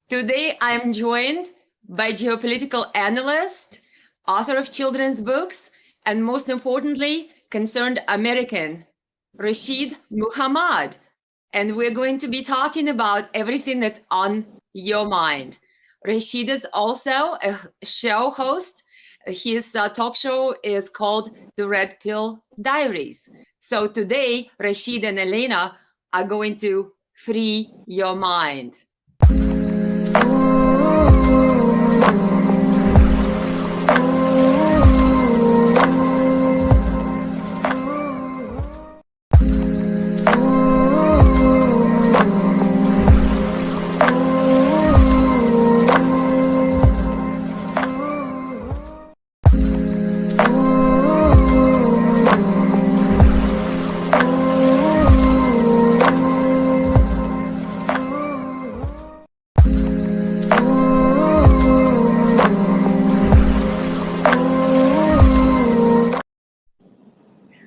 Today, I'm joined by geopolitical analyst, author of children's books, and most importantly, concerned American, Rasheed Muhammad. And we're going to be talking about everything that's on your mind. Rasheed is also a show host. His talk show is called The Red Pill Diaries. So today, Rasheed and Elena are going to free your mind.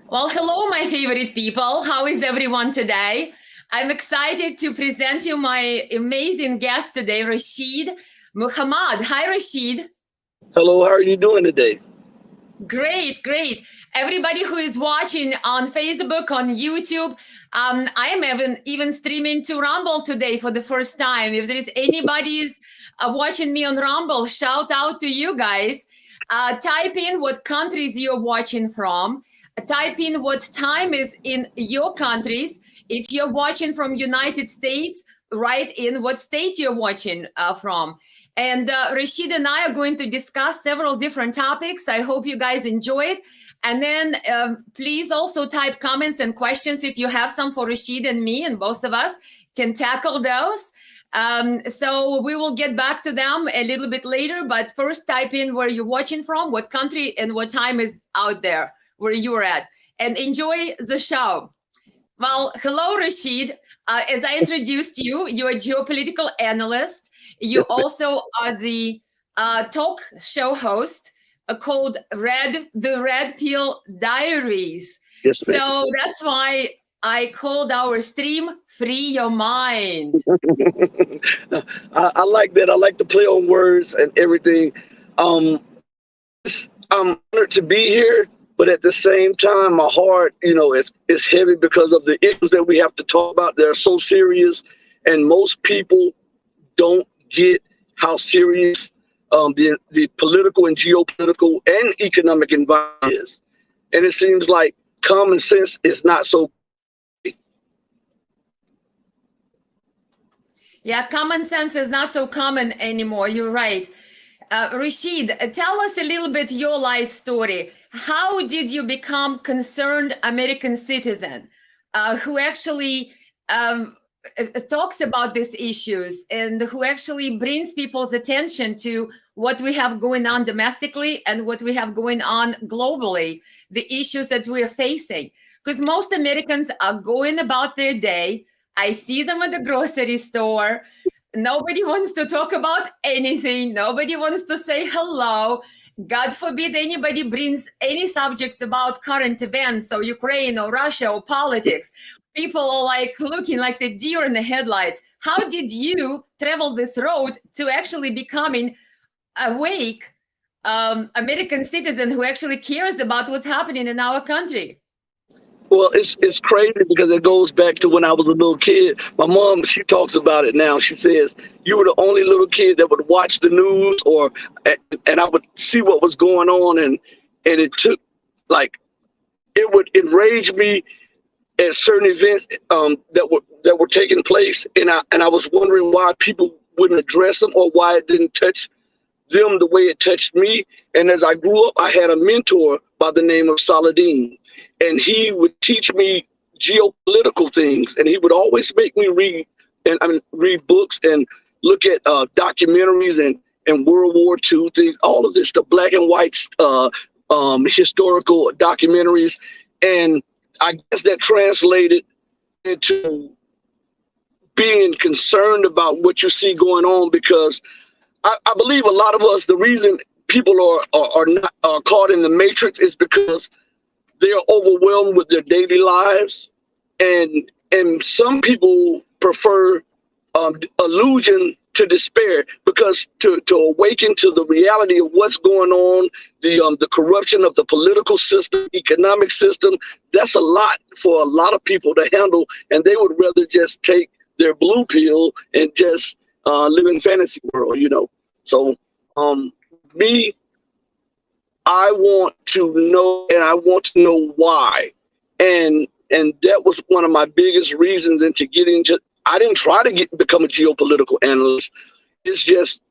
Well, hello, my favorite people. How is everyone today? I'm excited to present you my amazing guest today, Rasheed Muhammad. Hi, Rasheed. Hello, how are you doing today? Great, great. Everybody who is watching on Facebook, on YouTube, I am even streaming to Rumble today for the first time. If there is anybody's watching me on Rumble, shout out to you guys. Type in what countries you're watching from. Type in what time is in your countries. If you're watching from United States, write in what state you're watching from. And Rasheed and I are going to discuss several different topics. I hope you guys enjoy it. And then please also type comments and questions if you have some for Rasheed and me, and both of us can tackle those. So we will get back to them a little bit later. But first, type in where you're watching from, what country, and what time is out there where you're at, and enjoy the show. Well, hello, Rasheed. As I introduced you, you're a geopolitical analyst. You also are the talk show host called The Red Pill Diaries. Yes, so that's why I called our stream Free Your Mind. I like that. I like to play on words and everything. I'm honored to be here, but at the same time, my heart, it's heavy because of the issues that we have to talk about. They're so serious, and most people don't get how serious the political and geopolitical and economic environment is. And it seems like common sense is not so. Yeah, common sense is not so common anymore. You're right. Rasheed, tell us a little bit your life story. How did you become concerned American citizen who actually talks about these issues and who actually brings people's attention to what we have going on domestically and what we have going on globally, the issues that we are facing? Because most Americans are going about their day. I see them at the grocery store. Nobody wants to talk about anything. Nobody wants to say hello. God forbid anybody brings any subject about current events or Ukraine or Russia or politics. People are like looking like the deer in the headlights. How did you travel this road to actually becoming awake American citizen who actually cares about what's happening in our country? Well, it's crazy because it goes back to when I was a little kid. My mom, she talks about it now. She says, you were the only little kid that would watch the news and I would see what was going on. And it took, like, it would enrage me at certain events that were taking place. And I was wondering why people wouldn't address them or why it didn't touch them the way it touched me. And as I grew up, I had a mentor by the name of Saladin. And he would teach me geopolitical things, and he would always make me read books and look at documentaries and World War II things, all of this, the black and white historical documentaries. And I guess that translated into being concerned about what you see going on, because I believe a lot of us, the reason people are caught in the matrix is because they are overwhelmed with their daily lives, and some people prefer illusion to despair, because to awaken to the reality of what's going on, the corruption of the political system, economic system, that's a lot for a lot of people to handle, and they would rather just take their blue pill and just live in fantasy world, you know. So me, I want to know, and I want to know why, and that was one of my biggest reasons into getting into. I didn't try to become a geopolitical analyst. It's just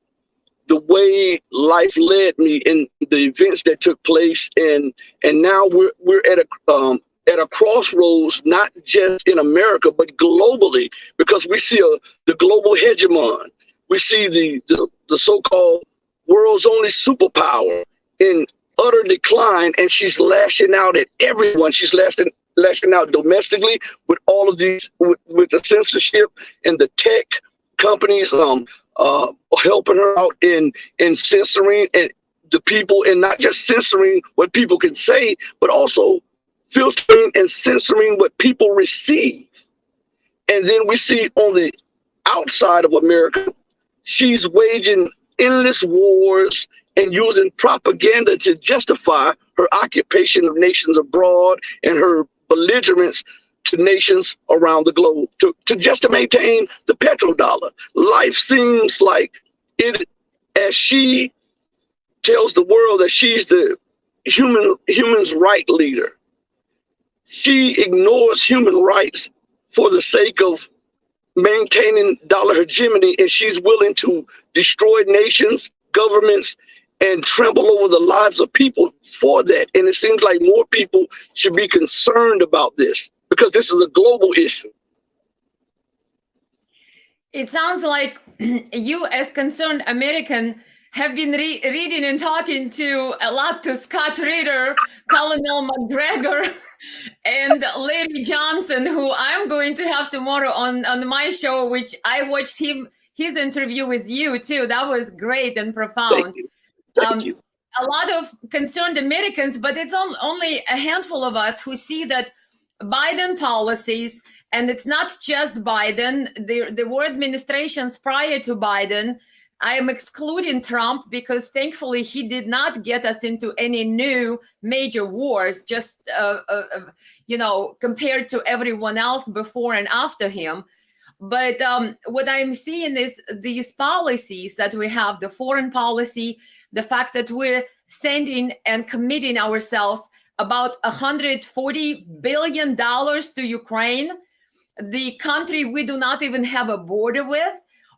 the way life led me in the events that took place, and now we're at a crossroads, not just in America but globally, because we see the global hegemon. We see the so-called world's only superpower in utter decline, and she's lashing out at everyone. She's lashing out domestically with all of these, with the censorship and the tech companies helping her out in censoring and the people, and not just censoring what people can say, but also filtering and censoring what people receive. And then we see on the outside of America, she's waging endless wars and using propaganda to justify her occupation of nations abroad and her belligerence to nations around the globe, to maintain the petrodollar. Life seems like it, as she tells the world that she's the human's right leader. She ignores human rights for the sake of maintaining dollar hegemony, and she's willing to destroy nations, governments, and trample over the lives of people for that. And it seems like more people should be concerned about this, because this is a global issue. It sounds like you, as concerned American, have been reading and talking to a lot to Scott Ritter, Colonel McGregor, and Larry Johnson, who I'm going to have tomorrow on my show, which I watched his interview with you too. That was great and profound. Thank you. Thank you. A lot of concerned Americans, but it's only a handful of us who see that Biden policies, and it's not just Biden, there were administrations prior to Biden. I am excluding Trump because thankfully he did not get us into any new major wars, just, compared to everyone else before and after him. But what I'm seeing is these policies that we have, the foreign policy, the fact that we're sending and committing ourselves about $140 billion to Ukraine, the country we do not even have a border with,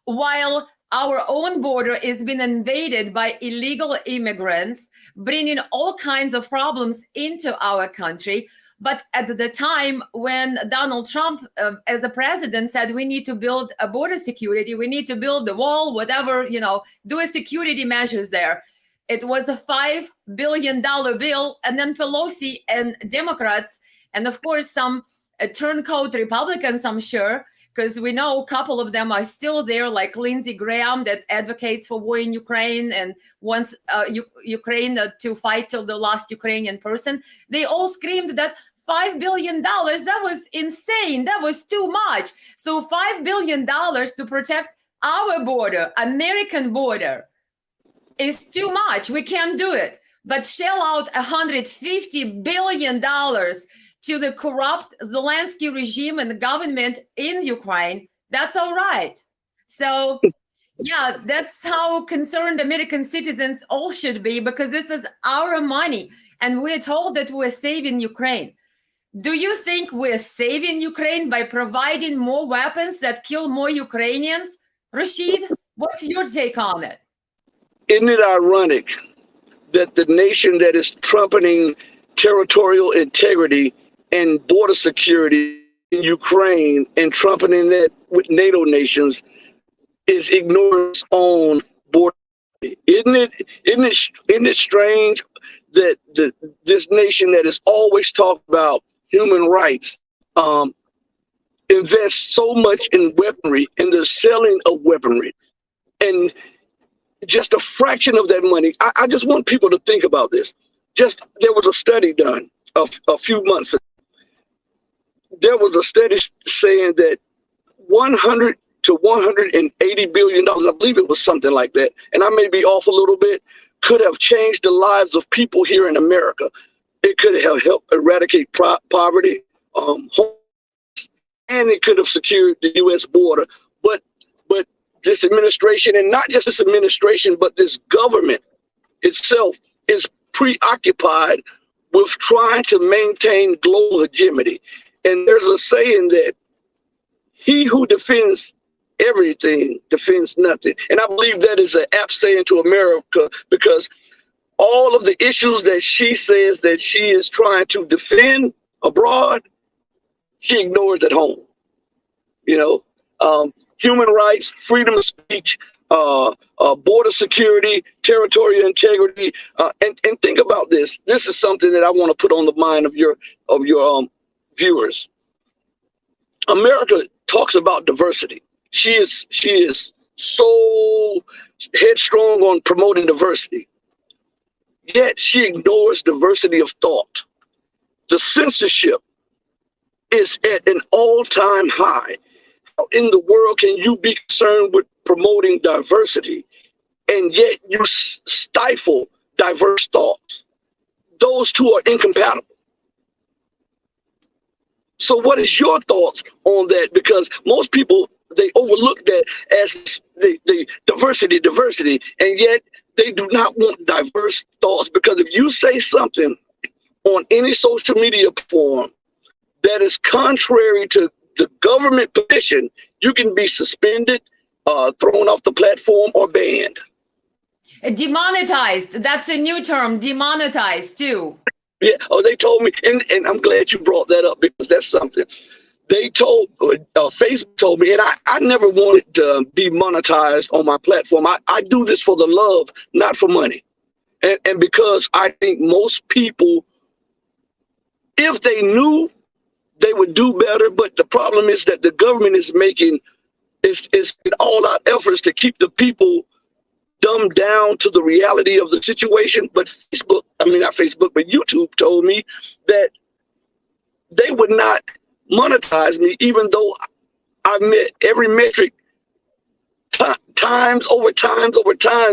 while our own border is being invaded by illegal immigrants, bringing all kinds of problems into our country. But at the time when Donald Trump, as a president, said we need to build a border security, we need to build the wall, whatever, do a security measures there. It was a $5 billion bill, and then Pelosi and Democrats, and of course some turncoat Republicans, I'm sure, because we know a couple of them are still there, like Lindsey Graham, that advocates for war in Ukraine and wants Ukraine to fight till the last Ukrainian person. They all screamed that $5 billion, that was insane. That was too much. So $5 billion to protect our border, American border, is too much. We can't do it. But shell out $150 billion to the corrupt Zelensky regime and government in Ukraine, that's all right. So, yeah, that's how concerned American citizens all should be, because this is our money. And we're told that we're saving Ukraine. Do you think we're saving Ukraine by providing more weapons that kill more Ukrainians? Rasheed, what's your take on it? Isn't it ironic that the nation that is trumpeting territorial integrity and border security in Ukraine and trumpeting that with NATO nations is ignoring its own border? Isn't it strange that this nation that is always talked about human rights invests so much in weaponry and the selling of weaponry, and just a fraction of that money? I just want people to think about this. There was a study done a few months ago. There was a study saying that to $180 billion, I believe it was something like that, and I may be off a little bit, could have changed the lives of people here in America. It could have helped eradicate poverty, and it could have secured the U.S. border. But this administration, and not just this administration, but this government itself, is preoccupied with trying to maintain global hegemony. And there's a saying that he who defends everything defends nothing. And I believe that is an apt saying to America, because all of the issues that she says that she is trying to defend abroad, she ignores at home. You know, human rights, freedom of speech, border security, territorial integrity, and think about this. This is something that I want to put on the mind of your viewers. America talks about diversity. She is so headstrong on promoting diversity, yet she ignores diversity of thought. The censorship is at an all-time high. How in the world can you be concerned with promoting diversity and yet you stifle diverse thoughts? Those two are incompatible. So what is your thoughts on that? Because most people, they overlook that as the diversity, and yet they do not want diverse thoughts. Because if you say something on any social media platform that is contrary to the government position, you can be suspended, thrown off the platform, or banned. Demonetized. That's a new term, demonetized too. Yeah, they told me, and I'm glad you brought that up, because that's something they told, Facebook told me, and I never wanted to be monetized on my platform. I do this for the love, not for money. And because I think most people, if they knew, they would do better. But the problem is that the government is making all out efforts to keep the people dumbed down to the reality of the situation. But not Facebook, but YouTube told me that they would not monetize me, even though I met every metric times over time,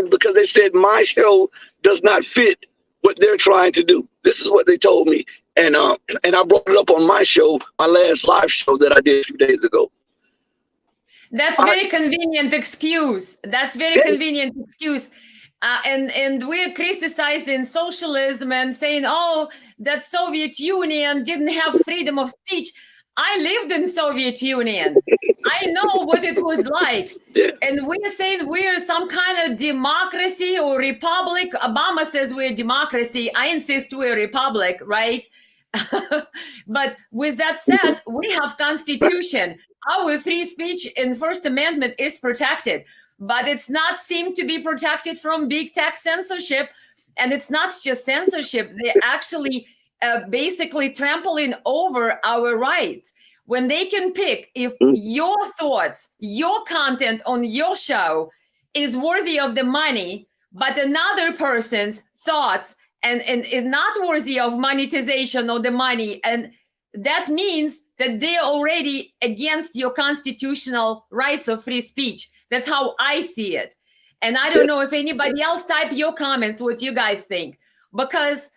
because they said my show does not fit what they're trying to do. This is what they told me. And I brought it up on my show, my last live show that I did a few days ago. That's very convenient excuse. That's very convenient excuse. And we're criticizing socialism and saying, oh, that Soviet Union didn't have freedom of speech. I lived in Soviet Union. I know what it was like. Yeah. And we're saying we're some kind of democracy or republic. Obama says we're a democracy. I insist we're a republic, right? But with that said, we have Constitution. Our free speech in First Amendment is protected, but it's not seem to be protected from big tech censorship. And it's not just censorship. They're actually basically trampling over our rights. When they can pick if your thoughts, your content on your show is worthy of the money, but another person's thoughts and not worthy of monetization or the money, and that means that they're already against your constitutional rights of free speech. That's how I see it. And I don't know if anybody else, type your comments what you guys think, because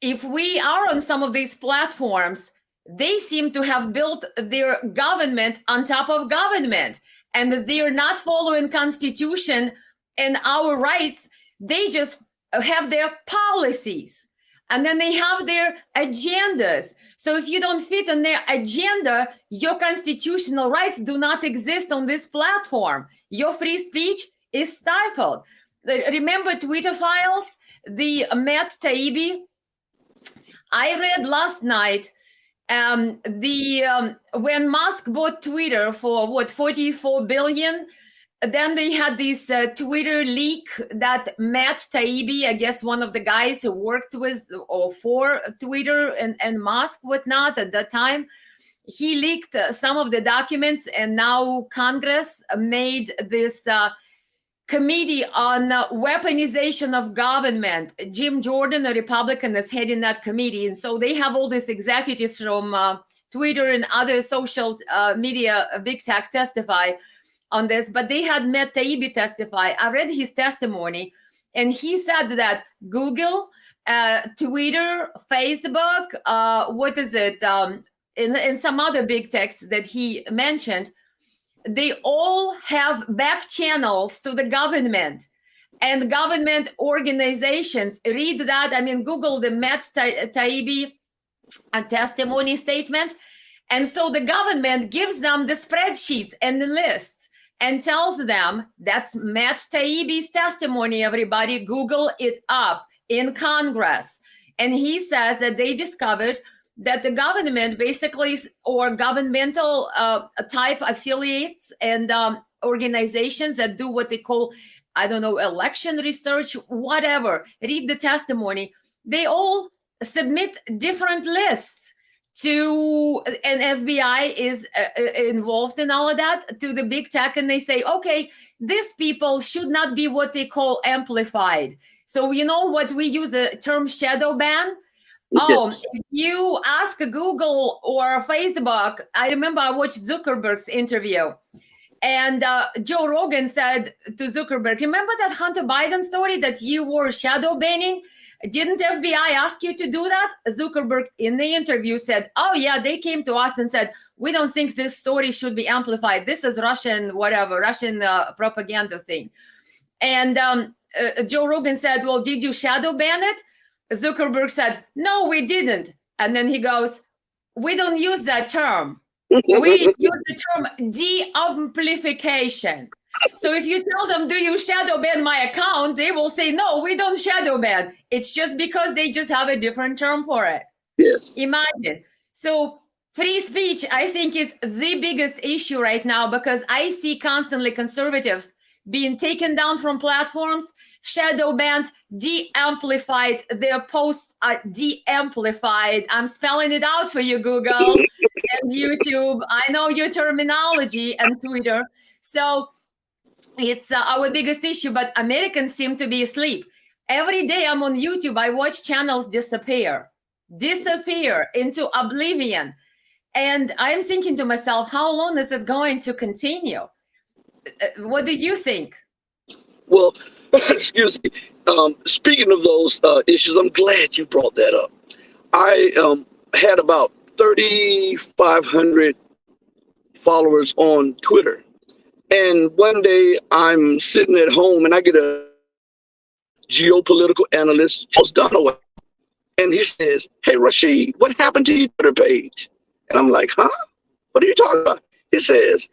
if we are on some of these platforms, they seem to have built their government on top of government, and they're not following Constitution and our rights. They just have their policies, and then they have their agendas. So if you don't fit on their agenda, your constitutional rights do not exist on this platform. Your free speech is stifled. Remember Twitter files, the Matt Taibbi? I read last night when Musk bought Twitter for what, 44 billion. Then they had this Twitter leak that Matt Taibbi, I guess one of the guys who worked with or for Twitter and Musk, whatnot at that time, he leaked some of the documents, and now Congress made this committee on weaponization of government. Jim Jordan, a Republican, is heading that committee. And so they have all these executives from Twitter and other social media big tech testify on this, but they had met Taibbi testify. I read his testimony, and he said that Google, Twitter, Facebook, what is it, in some other big techs that he mentioned, they all have back channels to the government and government organizations. Read that. I mean, Google the Matt Taibbi testimony statement. And so the government gives them the spreadsheets and the lists and tells them that's Matt Taibbi's testimony, everybody. Google it up in Congress. And he says that they discovered that the government basically, or governmental type affiliates and organizations that do what they call, I don't know, election research, whatever, read the testimony, they all submit different lists to, and FBI is involved in all of that, to the big tech, and they say, okay, these people should not be what they call amplified. So you know what we use the term shadow ban? Oh, if you ask Google or Facebook, I remember I watched Zuckerberg's interview, and Joe Rogan said to Zuckerberg, remember that Hunter Biden story that you were shadow banning? Didn't FBI ask you to do that? Zuckerberg in the interview said, oh yeah, they came to us and said, we don't think this story should be amplified. This is Russian, whatever, Russian propaganda thing. And Joe Rogan said, well, did you shadow ban it? Zuckerberg said, no, we didn't. And then he goes, we don't use that term. We use the term de-amplification. So if you tell them, do you shadow ban my account? They will say, no, we don't shadow ban. It's just because they just have a different term for it. Yes. Imagine. So free speech, I think, is the biggest issue right now, because I see constantly conservatives being taken down from platforms, shadow banned, de-amplified. Their posts are de-amplified. I'm spelling it out for you, Google and YouTube. I know your terminology, and Twitter. So it's our biggest issue, but Americans seem to be asleep. Every day I'm on YouTube, I watch channels disappear into oblivion. And I'm thinking to myself, how long is it going to continue? What do you think? Well, excuse me. Speaking of those issues, I'm glad you brought that up. I had about 3,500 followers on Twitter. And one day I'm sitting at home and I get a geopolitical analyst, Charles Dunaway, and he says, hey, Rasheed, what happened to your Twitter page? And I'm like, huh? What are you talking about? He says,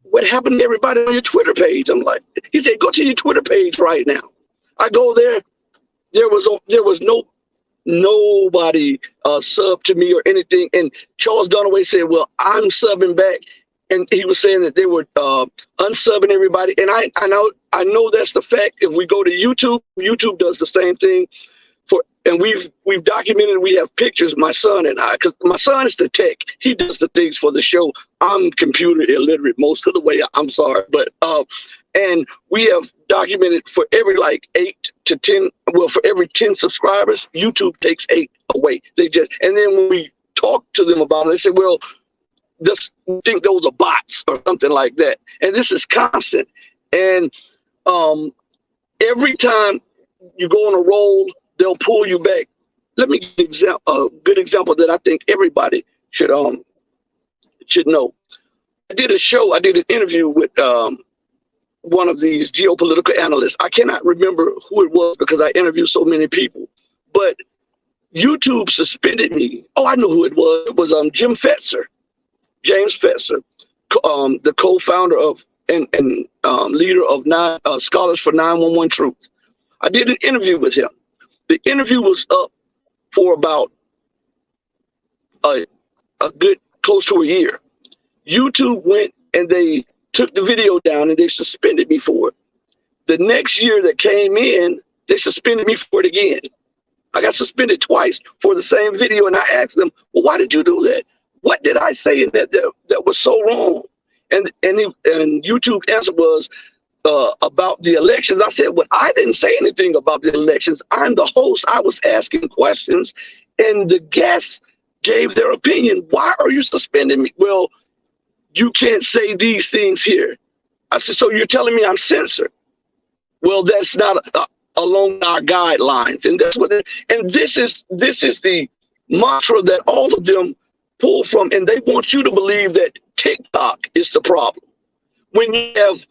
what happened to everybody on your Twitter page? I'm like, he said, go to your Twitter page right now. I go there. There was nobody sub to me or anything. And Charles Dunaway said, well, I'm subbing back. And he was saying that they were unsubbing everybody. And I know that's the fact. If we go to YouTube, YouTube does the same thing. And we've documented, we have pictures, my son and I, because my son is the tech. He does the things for the show. I'm computer illiterate most of the way. I'm sorry. But and we have documented for every like 8 to 10, well, for every 10 subscribers, YouTube takes 8 away. And then when we talk to them about it, they say, well, just think those are bots or something like that. And this is constant. And every time you go on a roll, they'll pull you back. Let me give a good example that I think everybody should know. I did an interview with one of these geopolitical analysts. I cannot remember who it was because I interviewed so many people. But YouTube suspended me. Oh, I know who it was. It was James Fetzer, the co-founder of and leader of Scholars for 911 Truth. I did an interview with him. The interview was up for about a good close to a year. YouTube went and they took the video down and they suspended me for it. The next year that came in, they suspended me for it again. I got suspended twice for the same video, and I asked them, well, why did you do that? What did I say that was so wrong? And YouTube answer was about the elections. I said, well, I didn't say anything about the elections. I'm the host. I was asking questions, and the guests gave their opinion. Why are you suspending me? Well, you can't say these things here. I said, so you're telling me I'm censored? Well, that's not along our guidelines, and that's what. And this is the mantra that all of them pull from, and they want you to believe that TikTok is the problem. When you have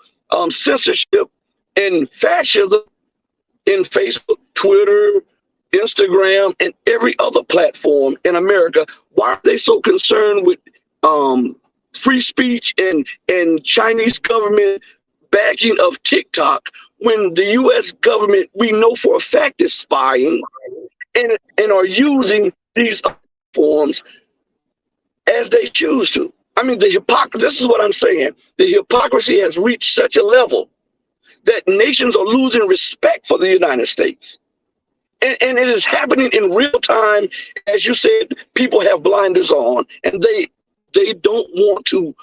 censorship and fascism in Facebook, Twitter, Instagram, and every other platform in America, why are they so concerned with free speech and Chinese government backing of TikTok when the U.S. government, we know for a fact, is spying and are using these forms as they choose to? I mean, this is what I'm saying. The hypocrisy has reached such a level that nations are losing respect for the United States. And it is happening in real time. As you said, people have blinders on, and they don't want to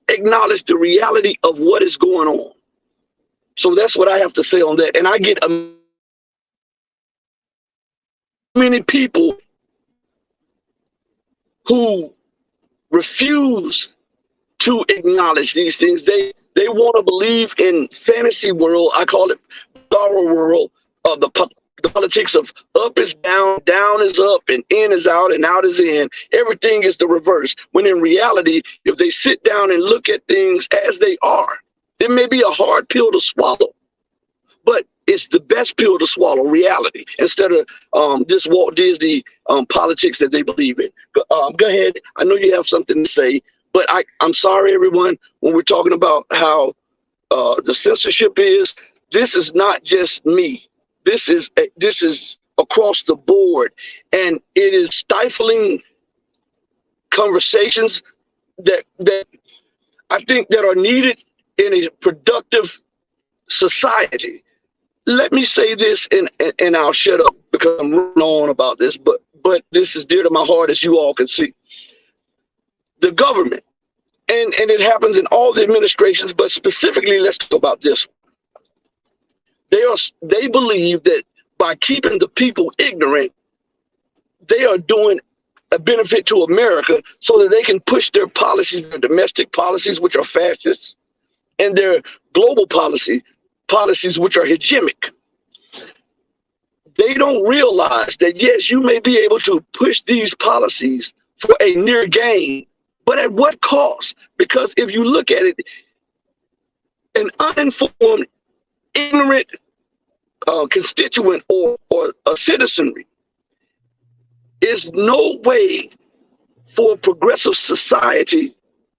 acknowledge the reality of what is going on. So that's what I have to say on that. And I get many people who refuse to acknowledge these things. They want to believe in fantasy world. I call it Star world of the politics of up is down, down is up, and in is out, and out is in. Everything is the reverse. When in reality, if they sit down and look at things as they are, it may be a hard pill to swallow, but it's the best pill to swallow, reality, instead of this Walt Disney politics that they believe in. Go ahead. I know you have something to say, but I'm sorry, everyone, when we're talking about how the censorship is, this is not just me. This is across the board, and it is stifling conversations that I think that are needed in a productive society. Let me say this, and I'll shut up because I'm running on about this, but this is dear to my heart, as you all can see. The government, and it happens in all the administrations, but specifically, let's talk about this one. They believe that by keeping the people ignorant, they are doing a benefit to America so that they can push their policies, their domestic policies, which are fascists, and their global policies, which are hegemonic. They don't realize that, yes, you may be able to push these policies for a near gain, but at what cost? Because if you look at it, an uninformed, ignorant constituent or a citizenry is no way for a progressive society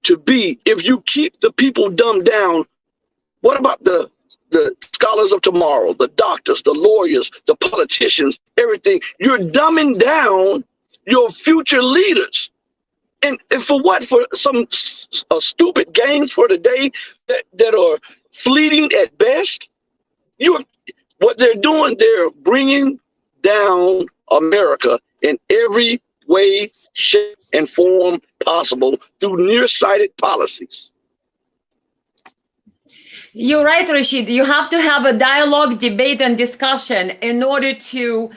to be if you keep the people dumbed down. What about the scholars of tomorrow, the doctors, the lawyers, the politicians, everything? You're dumbing down your future leaders. And for what? For some stupid gains for today that are fleeting at best? What they're doing, they're bringing down America in every way, shape, and form possible through nearsighted policies. You're right, Rasheed. You have to have a dialogue, debate, and discussion in order to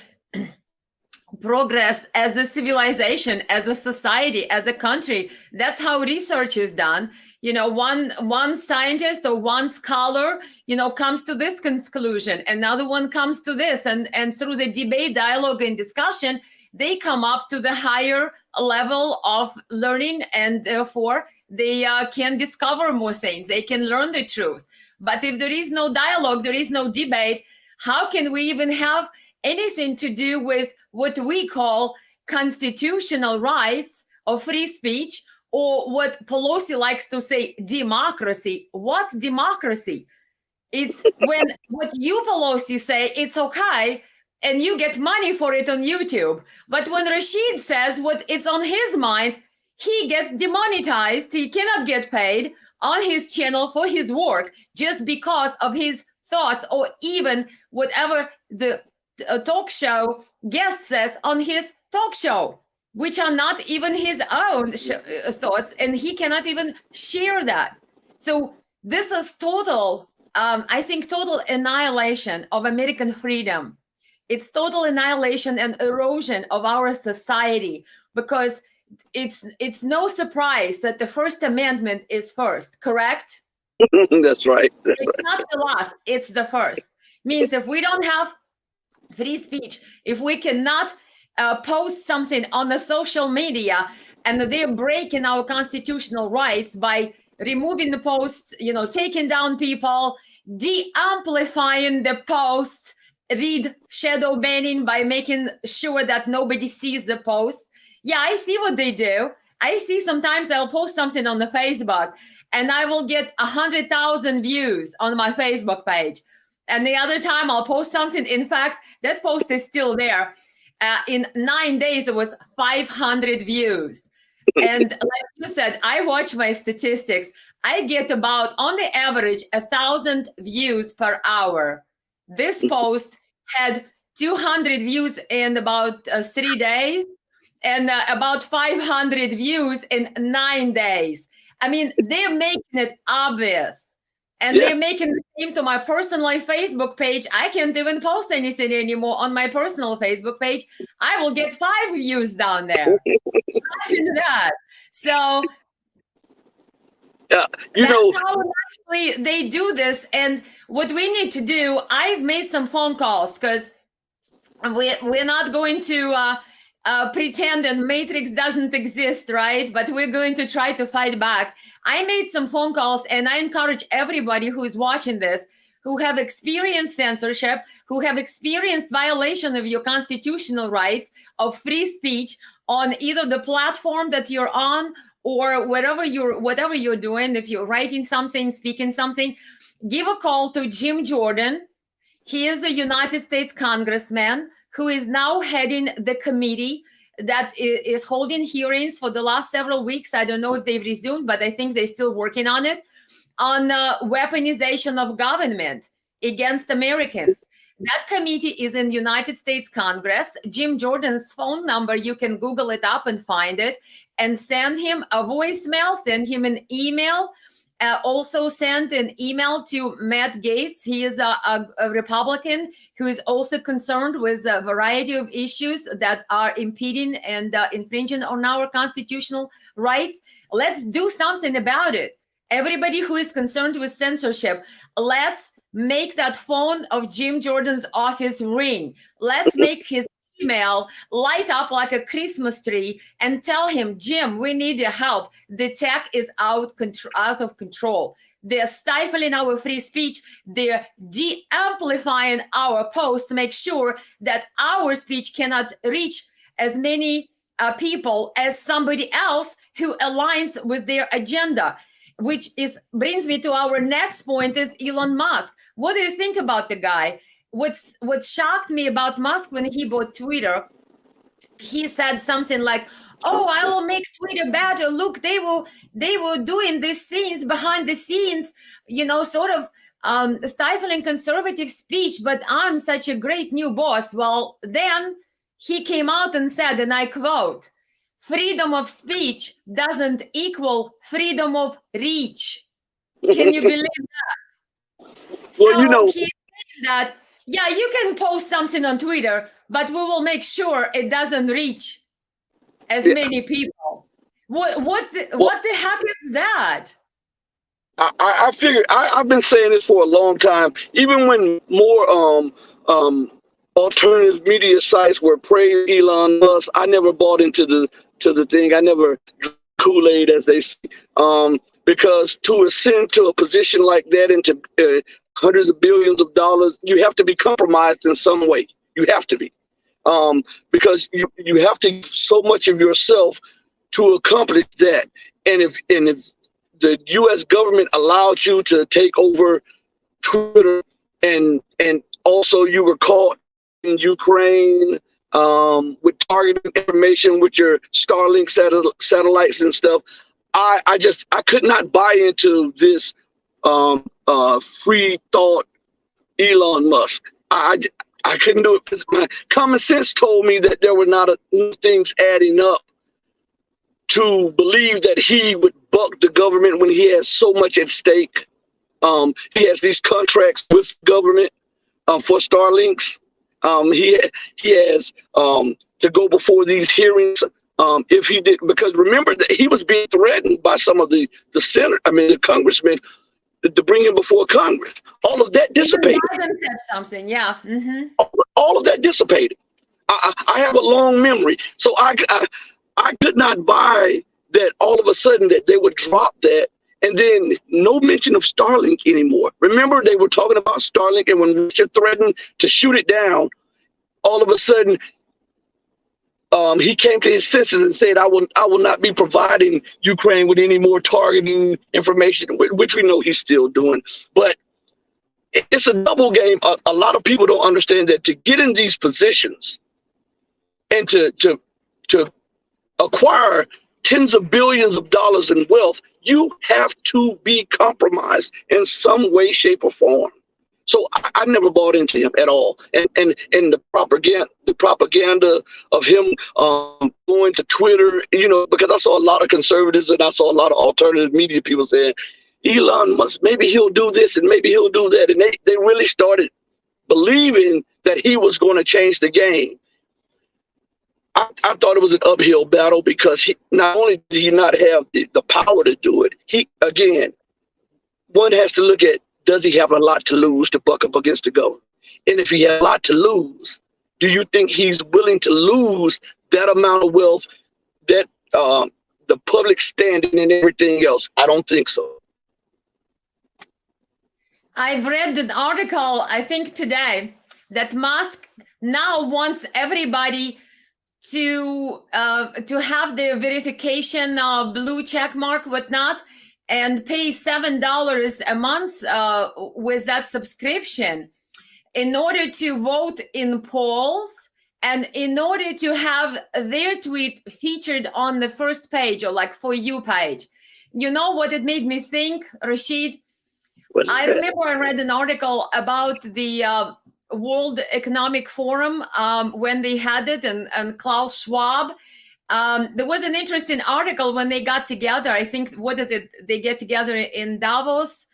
progress as a civilization, as a society, as a country. That's how research is done. You know, one scientist or one scholar, you know, comes to this conclusion, another one comes to this, and through the debate, dialogue, and discussion, they come up to the higher level of learning, and therefore they can discover more things. They can learn the truth. But if there is no dialogue, there is no debate, how can we even have anything to do with what we call constitutional rights or free speech, or what Pelosi likes to say, democracy? What democracy? It's when what you, Pelosi, say, it's okay, and you get money for it on YouTube. But when Rasheed says what it's on his mind, he gets demonetized. He cannot get paid on his channel for his work just because of his thoughts, or even whatever the talk show guest says on his talk show, which are not even his own thoughts, and he cannot even share that. So this is total, I think, total annihilation of American freedom. It's total annihilation and erosion of our society, because it's no surprise that the First Amendment is first, correct? That's right. That's It's right. not the last, it's the first. Means if we don't have free speech, if we cannot post something on the social media, and they're breaking our constitutional rights by removing the posts, taking down people, de-amplifying the posts, read shadow banning by making sure that nobody sees the post. Yeah, I see what they do. I see sometimes I'll post something on the Facebook and I will get 100,000 views on my Facebook page. And the other time I'll post something. In fact, that post is still there. In 9 days, it was 500 views. And like you said, I watch my statistics. I get about, on the average, 1,000 views per hour. This post had 200 views in about 3 days and about 500 views in 9 days. I mean, they're making it obvious. And they're making the same to my personal Facebook page. I can't even post anything anymore on my personal Facebook page. I will get 5 views down there. Imagine that. So that's how nicely they do this. And what we need to do, I've made some phone calls because we're not going to pretend that Matrix doesn't exist, right? But we're going to try to fight back. I made some phone calls, and I encourage everybody who is watching this, who have experienced censorship, who have experienced violation of your constitutional rights of free speech on either the platform that you're on or whatever you're doing. If you're writing something, speaking something, give a call to Jim Jordan. He is a United States congressman who is now heading the committee that is holding hearings for the last several weeks. I don't know if they've resumed, but I think they're still working on it, on weaponization of government against Americans. That committee is in United States Congress. Jim Jordan's phone number, you can Google it up and find it, and send him a voicemail, send him an email. Also send an email to Matt Gaetz. He is a Republican who is also concerned with a variety of issues that are impeding and infringing on our constitutional rights. Let's do something about it. Everybody who is concerned with censorship, let's make that phone of Jim Jordan's office ring. Let's make his email light up like a Christmas tree and tell him, Jim, we need your help. The tech is out of control. They're stifling our free speech. They're de-amplifying our posts to make sure that our speech cannot reach as many people as somebody else who aligns with their agenda. Which brings me to our next point is Elon Musk. What do you think about the guy? What shocked me about Musk when he bought Twitter, he said something like, "Oh, I will make Twitter better. Look, they were doing these things behind the scenes, sort of stifling conservative speech. But I'm such a great new boss." Well, then he came out and said, and I quote, "Freedom of speech doesn't equal freedom of reach." Can you believe that? Well, He said that. Yeah, you can post something on Twitter, but we will make sure it doesn't reach as many people. What the heck is that? I figured I've been saying this for a long time. Even when more alternative media sites were praising Elon Musk, I never bought into the thing. I never drank Kool-Aid, as they say, because to ascend to a position like that into hundreds of billions of dollars, you have to be compromised in some way. You have to be, because you have to give so much of yourself to accomplish that. And if the U.S. government allowed you to take over Twitter, and also you were caught in Ukraine with targeted information with your Starlink satellites and stuff, I could not buy into this free thought Elon Musk. I couldn't do it because my common sense told me that there were not enough things adding up to believe that he would buck the government when he has so much at stake. He has these contracts with government for Starlinks. He has to go before these hearings if he did, because remember that he was being threatened by some of the the congressmen to bring him before Congress. All of that dissipated. Even Biden said something, yeah. Mm-hmm. All of that dissipated. I have a long memory, so I could not buy that all of a sudden that they would drop that, and then no mention of Starlink anymore. Remember, they were talking about Starlink, and when Russia threatened to shoot it down, all of a sudden he came to his senses and said, I will not be providing Ukraine with any more targeting information, which we know he's still doing. But it's a double game. A lot of people don't understand that to get in these positions and to acquire tens of billions of dollars in wealth, you have to be compromised in some way, shape, or form. So I never bought into him at all. And the propaganda of him going to Twitter, because I saw a lot of conservatives and I saw a lot of alternative media people saying, Elon Musk, maybe he'll do this and maybe he'll do that. And they really started believing that he was going to change the game. I thought it was an uphill battle because not only did he not have the power to do it, one has to look at, does he have a lot to lose to buck up against the government? And if he had a lot to lose, do you think he's willing to lose that amount of wealth, that the public standing and everything else? I don't think so. I've read an article, I think today, that Musk now wants everybody to have their verification blue check mark, whatnot, and pay $7 a month with that subscription in order to vote in polls and in order to have their tweet featured on the first page or like For You page. You know what it made me think, Rasheed? I remember I read an article about the World Economic Forum when they had it, and Klaus Schwab. There was an interesting article when they got together. I think, they get together in Davos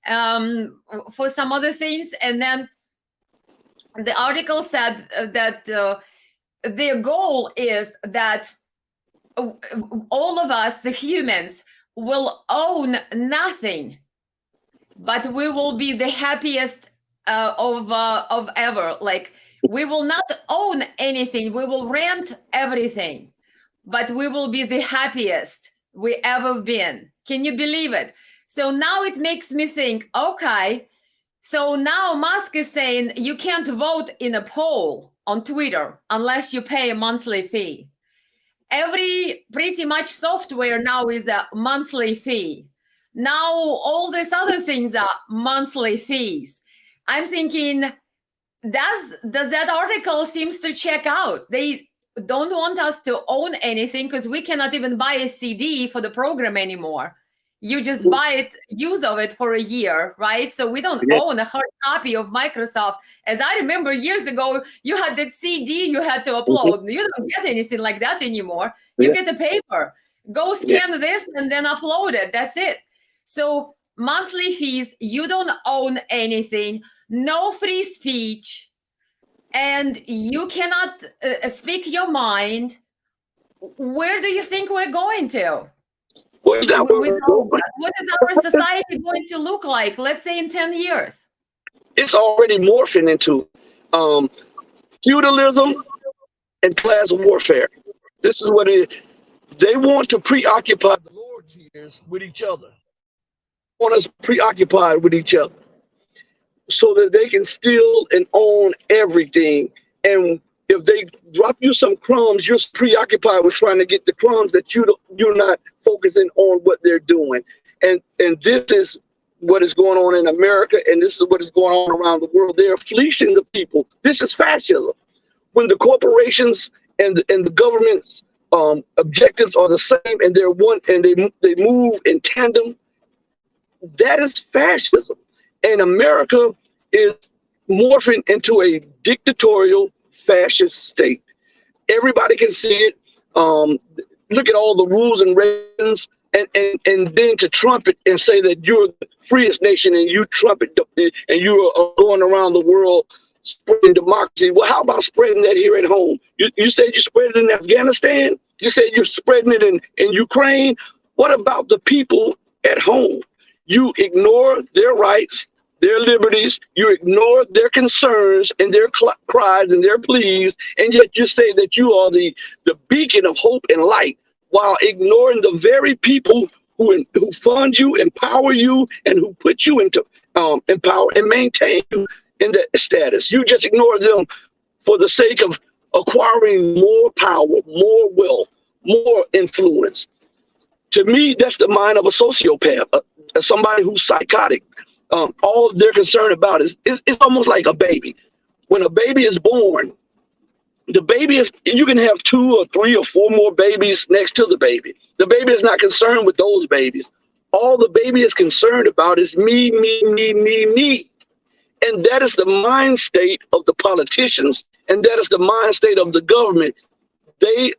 for some other things. And then the article said that their goal is that all of us, the humans, will own nothing, but we will be the happiest of ever. Like, we will not own anything. We will rent everything, but we will be the happiest we ever been. Can you believe it? So now it makes me think, okay, so now Musk is saying you can't vote in a poll on Twitter unless you pay a monthly fee. Pretty much software now is a monthly fee. Now all these other things are monthly fees. I'm thinking, does that article seems to check out? They don't want us to own anything because we cannot even buy a CD for the program anymore. You just buy use of it for a year, right? So we don't own a hard copy of Microsoft. As I remember years ago, you had that CD you had to upload. You don't get anything like that anymore. You get the paper. Go scan this and then upload it. That's it. So monthly fees, you don't own anything, no free speech, and you cannot speak your mind. Where do you think we're going to? What is our society going to look like, let's say in 10 years? It's already morphing into feudalism and class warfare. This is what it is. They want to preoccupy the Lord's ears with each other. Want us preoccupied with each other so that they can steal and own everything. And if they drop you some crumbs, you're preoccupied with trying to get the crumbs that you're not focusing on what they're doing. And this is what is going on in America, and this is what is going on around the world. They're fleecing the people. This is fascism. When the corporations and the government's objectives are the same, and they're one, and they move in tandem, that is fascism. And America is morphing into a dictatorial fascist state. Everybody can see it. Look at all the rules and regulations, and then to trumpet and say that you're the freest nation and you trumpet and you are going around the world spreading democracy. Well, how about spreading that here at home? You said you spread it in Afghanistan? You said you're spreading it in Ukraine. What about the people at home? You ignore their rights, their liberties. You ignore their concerns and their cries and their pleas, and yet you say that you are the beacon of hope and light, while ignoring the very people who fund you, empower you, and who put you into empower and maintain you in that status. You just ignore them for the sake of acquiring more power, more wealth, more influence. To me, that's the mind of a sociopath, somebody who's psychotic. All they're concerned about is it's almost like a baby. When a baby is born, the baby is, you can have 2 or 3 or 4 more babies next to the baby. The baby is not concerned with those babies. All the baby is concerned about is me, me, me, me, me. And that is the mind state of the politicians, and that is the mind state of the government. They,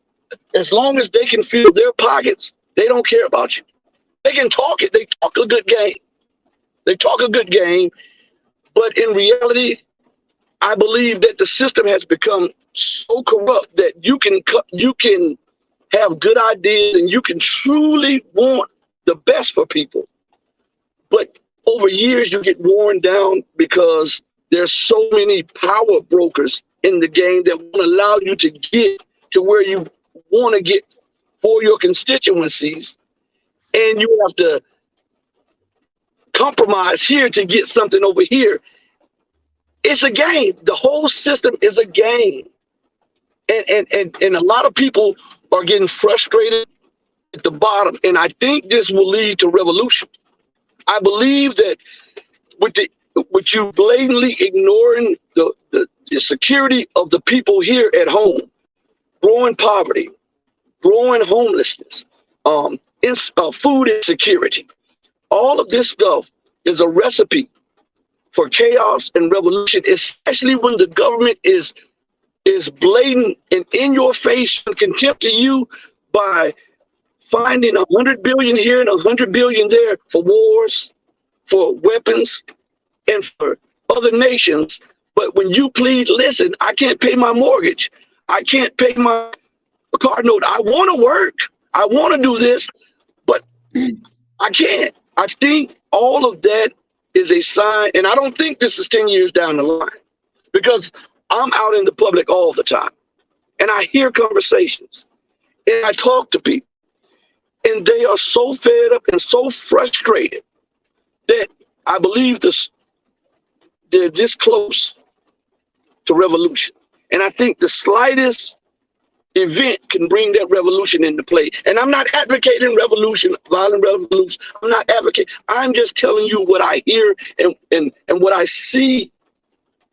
as long as they can fill their pockets, they don't care about you. They can talk it. They talk a good game. They talk a good game. But in reality, I believe that the system has become so corrupt that you can have good ideas and you can truly want the best for people. But over years, you get worn down because there's so many power brokers in the game that won't allow you to get to where you want to get for your constituencies. And you have to compromise here to get something over here. It's a game. The whole system is a game. And a lot of people are getting frustrated at the bottom. And I think this will lead to revolution. I believe that with you blatantly ignoring the security of the people here at home, growing poverty, growing homelessness, food insecurity, all of this stuff is a recipe for chaos and revolution, especially when the government is blatant and in your face and contempt to you by finding 100 billion here and 100 billion there for wars, for weapons, and for other nations. But when you plead, listen, I can't pay my mortgage, I can't pay my car note, I want to work, I want to do this, but I can't. I think all of that is a sign, and I don't think this is 10 years down the line, because I'm out in the public all the time, and I hear conversations, and I talk to people, and they are so fed up and so frustrated that I believe they're this close to revolution. And I think the slightest event can bring that revolution into play. And I'm not advocating revolution, violent revolution. I'm not advocating. I'm just telling you what I hear and what I see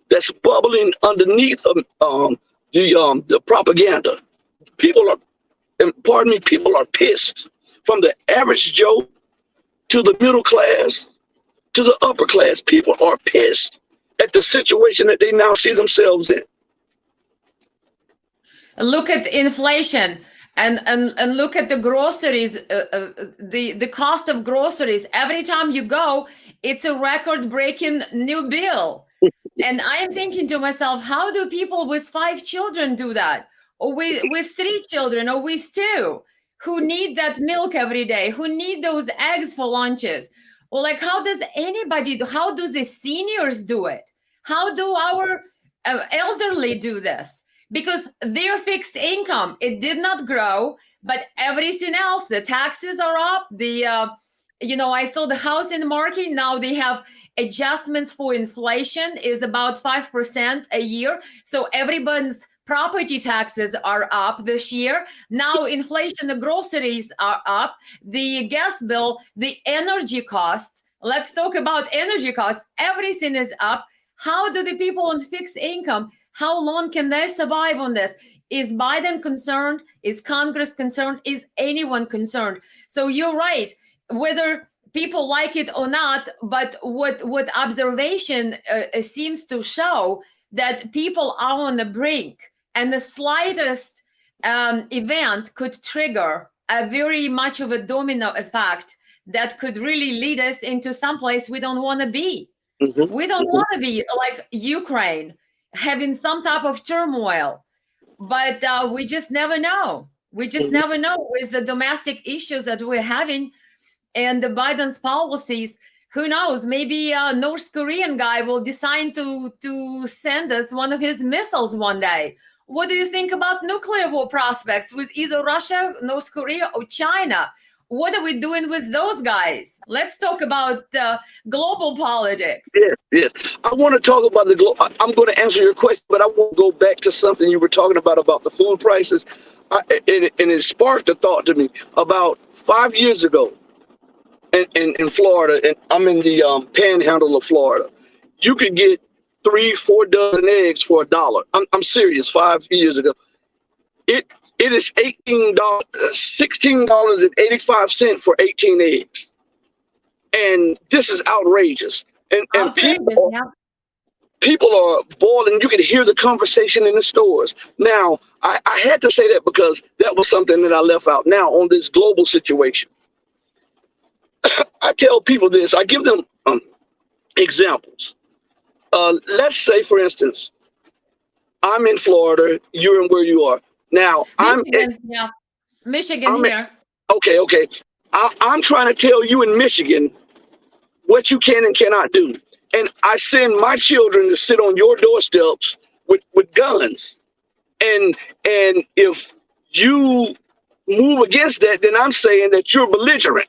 that's bubbling underneath the propaganda. People are pissed. From the average Joe to the middle class to the upper class, people are pissed at the situation that they now see themselves in. Look at inflation and look at the groceries, the cost of groceries. Every time you go, it's a record-breaking new bill. And I am thinking to myself, how do people with 5 children do that? Or with 3 children, or with 2? Who need that milk every day, who need those eggs for lunches. Or like, how does anybody do, how do the seniors do it? How do our elderly do this? Because their fixed income, it did not grow, but everything else, the taxes are up. I saw the housing market, now they have adjustments for inflation is about 5% a year. So everyone's property taxes are up this year. Now inflation, the groceries are up, the gas bill, the energy costs. Let's talk about energy costs. Everything is up. How do the people on fixed income, how long can they survive on this? Is Biden concerned? Is Congress concerned? Is anyone concerned? So you're right, whether people like it or not, but what observation seems to show that people are on the brink. And the slightest event could trigger a very much of a domino effect that could really lead us into someplace we don't want to be. Mm-hmm. We don't want to be like Ukraine, having some type of turmoil, but we just never know. We just never know with the domestic issues that we're having and the Biden's policies. Who knows? Maybe a North Korean guy will decide to send us one of his missiles one day. What do you think about nuclear war prospects with either Russia, North Korea, or China? What are we doing with those guys? Let's talk about global politics. Yes, yes. I want to talk about I'm going to answer your question, but I want to go back to something you were talking about the food prices. And it sparked a thought to me about 5 years ago in Florida, and I'm in the panhandle of Florida. You could get 3-4 dozen eggs for $1. I'm serious. 5 years ago, it is $16.85 for 18 eggs, and this is outrageous. And people are boiling. You can hear the conversation in the stores. Now, I had to say that because that was something that I left out. Now, on this global situation, I tell people this. I give them examples. Let's say, for instance, I'm in Florida. You're in where you are. Now, Michigan here. Okay. I'm trying to tell you in Michigan what you can and cannot do. And I send my children to sit on your doorsteps with guns. And if you move against that, then I'm saying that you're belligerent.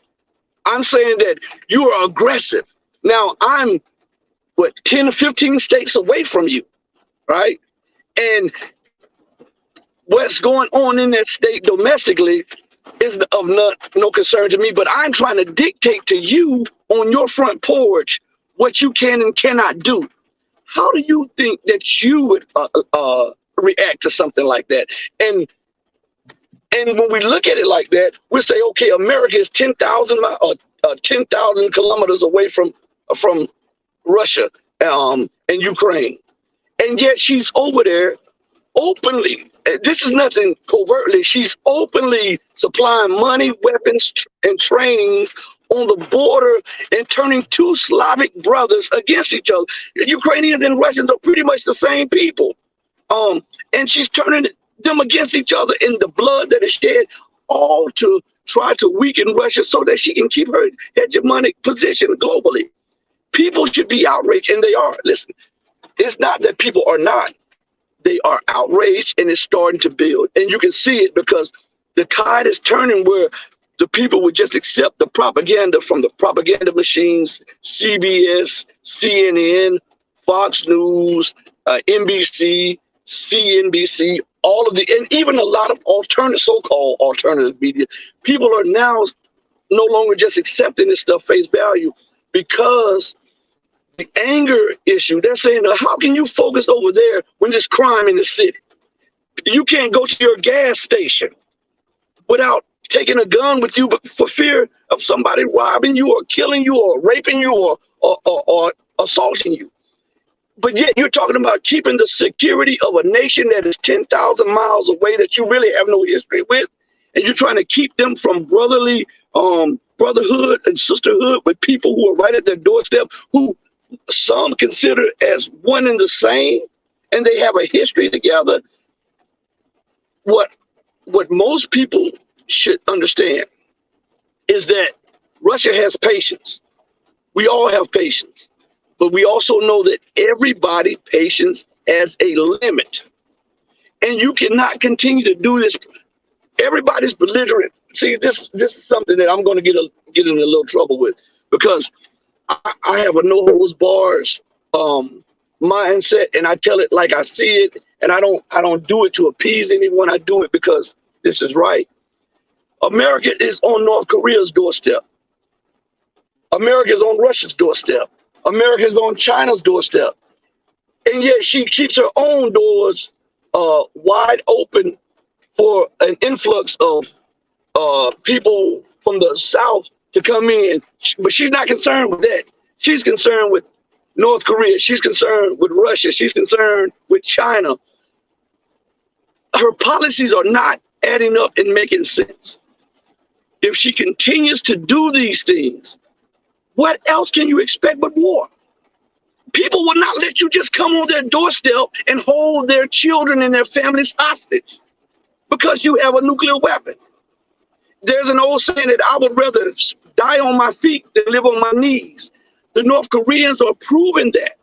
I'm saying that you are aggressive. Now, I'm, 10 or 15 states away from you, right? And what's going on in that state domestically is of no concern to me, but I'm trying to dictate to you on your front porch what you can and cannot do. How do you think that you would react to something like that? And when we look at it like that, we say, okay, America is 10,000 kilometers away from Russia and Ukraine, and yet she's over there openly. This is nothing covertly. She's openly supplying money, weapons, and trainings on the border and turning two Slavic brothers against each other. Ukrainians and Russians are pretty much the same people. And she's turning them against each other in the blood that is shed, all to try to weaken Russia so that she can keep her hegemonic position globally. People should be outraged, and they are. Listen, it's not that people are not. They are outraged, and it's starting to build. And you can see it because the tide is turning where the people would just accept the propaganda from the propaganda machines, CBS, CNN, Fox News, NBC, CNBC, all of and even a lot of so-called alternative media. People are now no longer just accepting this stuff face value because the anger issue, they're saying, how can you focus over there when there's crime in the city? You can't go to your gas station without taking a gun with you, but for fear of somebody robbing you or killing you or raping you or assaulting you. But yet you're talking about keeping the security of a nation that is 10,000 miles away that you really have no history with. And you're trying to keep them from brotherly brotherhood and sisterhood with people who are right at their doorstep, who some consider as one and the same, and they have a history together. What most people should understand is that Russia has patience. We all have patience, but we also know that everybody's patience has a limit, and you cannot continue to do this. Everybody's belligerent. See, this is something that I'm going to get in a little trouble with, because I have a no holds bars mindset, and I tell it like I see it, and I don't do it to appease anyone. I do it because this is right. America is on North Korea's doorstep. America is on Russia's doorstep. America is on China's doorstep, and yet she keeps her own doors wide open for an influx of people from the South to come in. But she's not concerned with that. She's concerned with North Korea. She's concerned with Russia. She's concerned with China. Her policies are not adding up and making sense. If she continues to do these things, what else can you expect but war? People will not let you just come on their doorstep and hold their children and their families hostage. because you have a nuclear weapon. There's an old saying that I would rather die on my feet than live on my knees. The North Koreans are proving that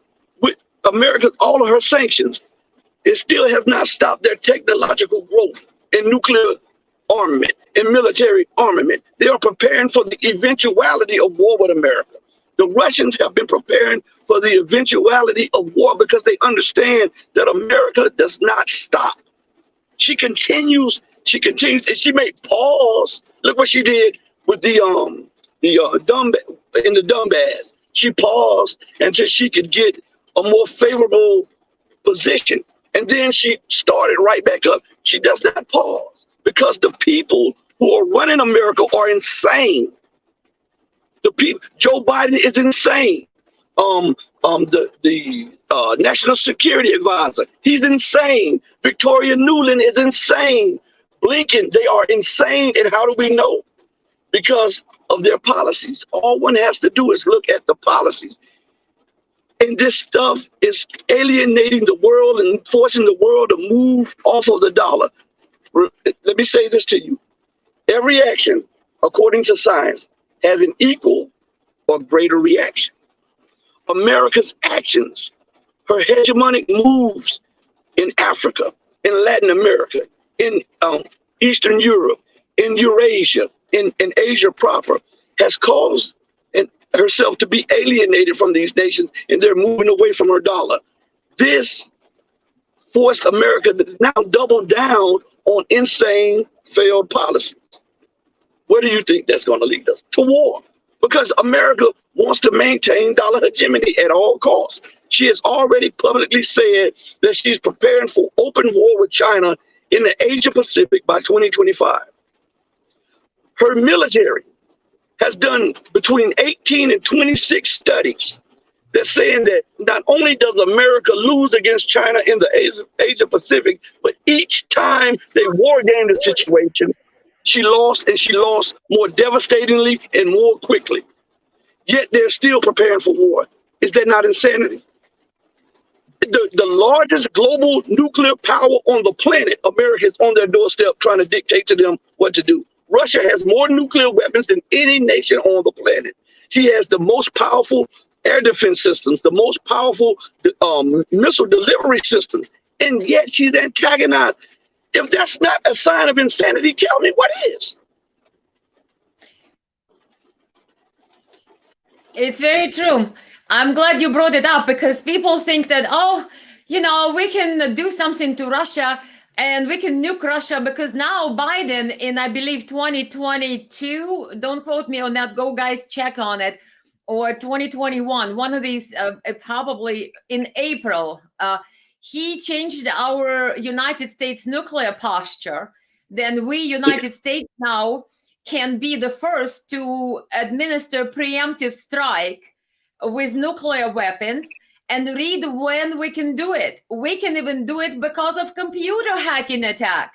with America's, all of her sanctions. It still has not stopped their technological growth in nuclear armament and military armament. They are preparing for the eventuality of war with America. The Russians have been preparing for the eventuality of war because they understand that America does not stop. She continues, and she may pause. Look what she did with the Donbass. She paused until she could get a more favorable position, and then she started right back up. She does not pause because the people who are running America are insane. The people, Joe Biden is insane. The National Security Advisor, he's insane. Victoria Nuland is insane. Blinken, they are insane. And how do we know? Because of their policies. All one has to do is look at the policies. And this stuff is alienating the world and forcing the world to move off of the dollar. Let me say this to you. Every action, according to science, has an equal or greater reaction. America's actions, her hegemonic moves in Africa, in Latin America, in Eastern Europe, in Eurasia, in Asia proper, has caused herself to be alienated from these nations, and they're moving away from her dollar. This forced America to now double down on insane, failed policies. Where do you think that's going to lead us? To war. Because America wants to maintain dollar hegemony at all costs. She has already publicly said that she's preparing for open war with China in the Asia Pacific by 2025. Her military has done between 18 and 26 studies that's saying that not only does America lose against China in the Asia Pacific, but each time they war game the situation, she lost, and she lost more devastatingly and more quickly. Yet they're still preparing for war. Is that not insanity? The largest global nuclear power on the planet, America is on their doorstep trying to dictate to them what to do. Russia has more nuclear weapons than any nation on the planet. She has the most powerful air defense systems, the most powerful missile delivery systems, and yet she's antagonized. If that's not a sign of insanity, tell me what is. It's very true. I'm glad you brought it up because people think that, oh, you know, we can do something to Russia and we can nuke Russia because now Biden in, I believe, 2022, don't quote me on that, go guys check on it, or 2021, one of these, probably in April, he changed our United States nuclear posture. Then we, United States, now can be the first to administer preemptive strike with nuclear weapons, and read when we can do it. We can even do it because of computer hacking attack.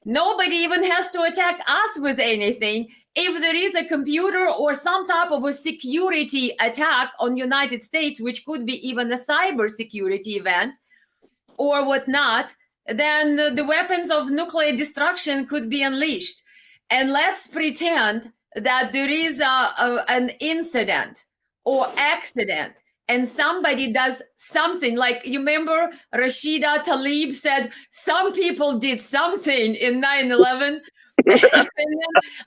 Nobody even has to attack us with anything. If there is a computer or some type of a security attack on United States, which could be even a cyber security event or whatnot, then the weapons of nuclear destruction could be unleashed. And let's pretend that there is an incident or accident and somebody does something, like you remember Rasheed Tlaib said some people did something in 9/11. And then,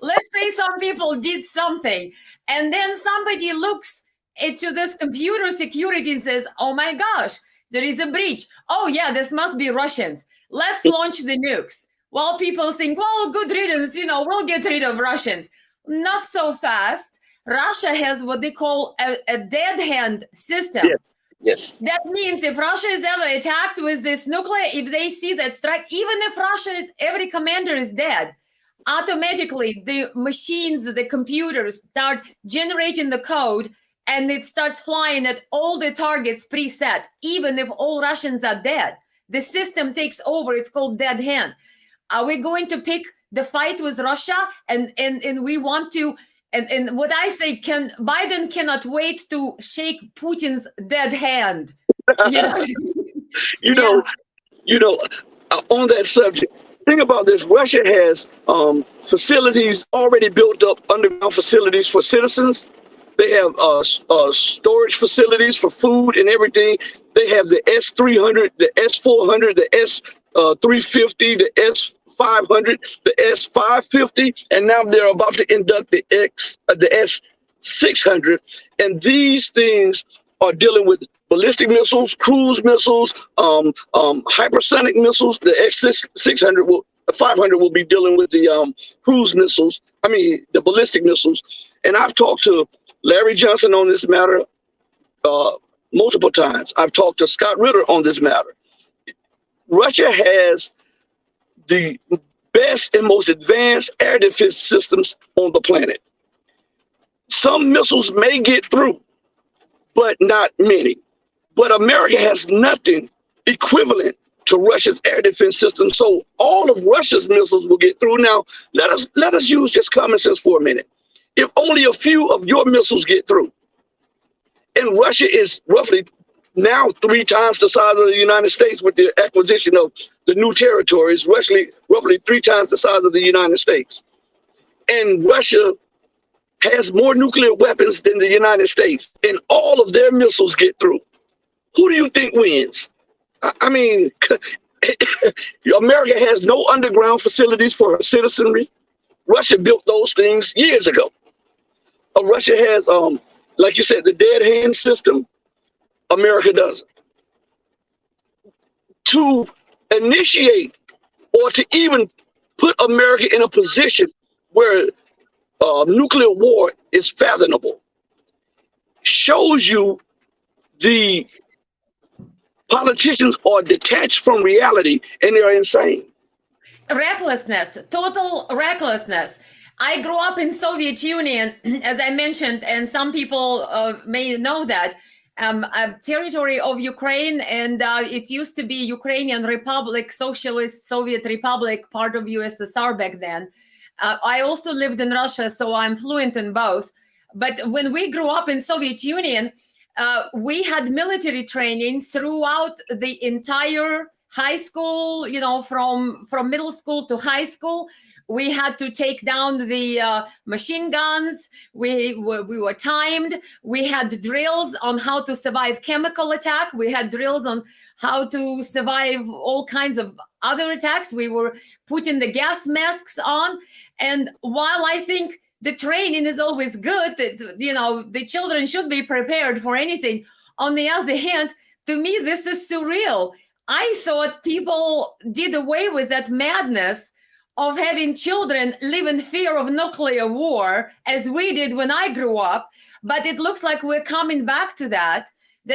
let's say some people did something, and then somebody looks into this computer security and says, oh my gosh, there is a breach. Oh yeah, this must be Russians. Let's launch the nukes. Well, people think, well, good riddance, you know, we'll get rid of Russians. Not so fast. Russia has what they call a dead hand system. Yes. Yes. That means if Russia is ever attacked with this nuclear, if they see that strike, even if Russia is, every commander is dead, automatically the machines, the computers start generating the code and it starts flying at all the targets preset, even if all Russians are dead. The system takes over. It's called dead hand. Are we going to pick the fight with Russia? And we want to, and what I say, Biden cannot wait to shake Putin's dead hand. You know, you know, on that subject, think about this. Russia has facilities already built up, underground facilities for citizens. They have storage facilities for food and everything. They have the S-300, the S-400, the S-350, the S-500, the S-550, and now they're about to induct the S-600. And these things are dealing with ballistic missiles, cruise missiles, hypersonic missiles. The S-600 will, 500 will be dealing with the cruise missiles. I mean, the ballistic missiles. And I've talked to Larry Johnson on this matter multiple times. I've talked to Scott Ritter on this matter. Russia has the best and most advanced air defense systems on the planet. Some missiles may get through, but not many. But America has nothing equivalent to Russia's air defense system. So all of Russia's missiles will get through. Now, let us use just common sense for a minute. If only a few of your missiles get through, and Russia is roughly now 3 times the size of the United States with the acquisition of the new territories, roughly 3 times the size of the United States. And Russia has more nuclear weapons than the United States, and all of their missiles get through. Who do you think wins? I mean, America has no underground facilities for her citizenry. Russia built those things years ago. Russia has, like you said, the dead hand system. America doesn't. To initiate or to even put America in a position where nuclear war is fathomable shows you the politicians are detached from reality and they're insane. Recklessness, total recklessness. I grew up in Soviet Union, as I mentioned, and some people may know that. A territory of Ukraine, and it used to be Ukrainian Republic, Socialist Soviet Republic, part of USSR back then. I also lived in Russia, so I'm fluent in both. But when we grew up in Soviet Union, we had military training throughout the entire high school, you know, from middle school to high school. We had to take down the machine guns. We were timed. We had drills on how to survive chemical attack. We had drills on how to survive all kinds of other attacks. We were putting the gas masks on. And while I think the training is always good, that, you know, the children should be prepared for anything, on the other hand, to me, this is surreal. I thought people did away with that madness of having children live in fear of nuclear war, as we did when I grew up. But it looks like we're coming back to that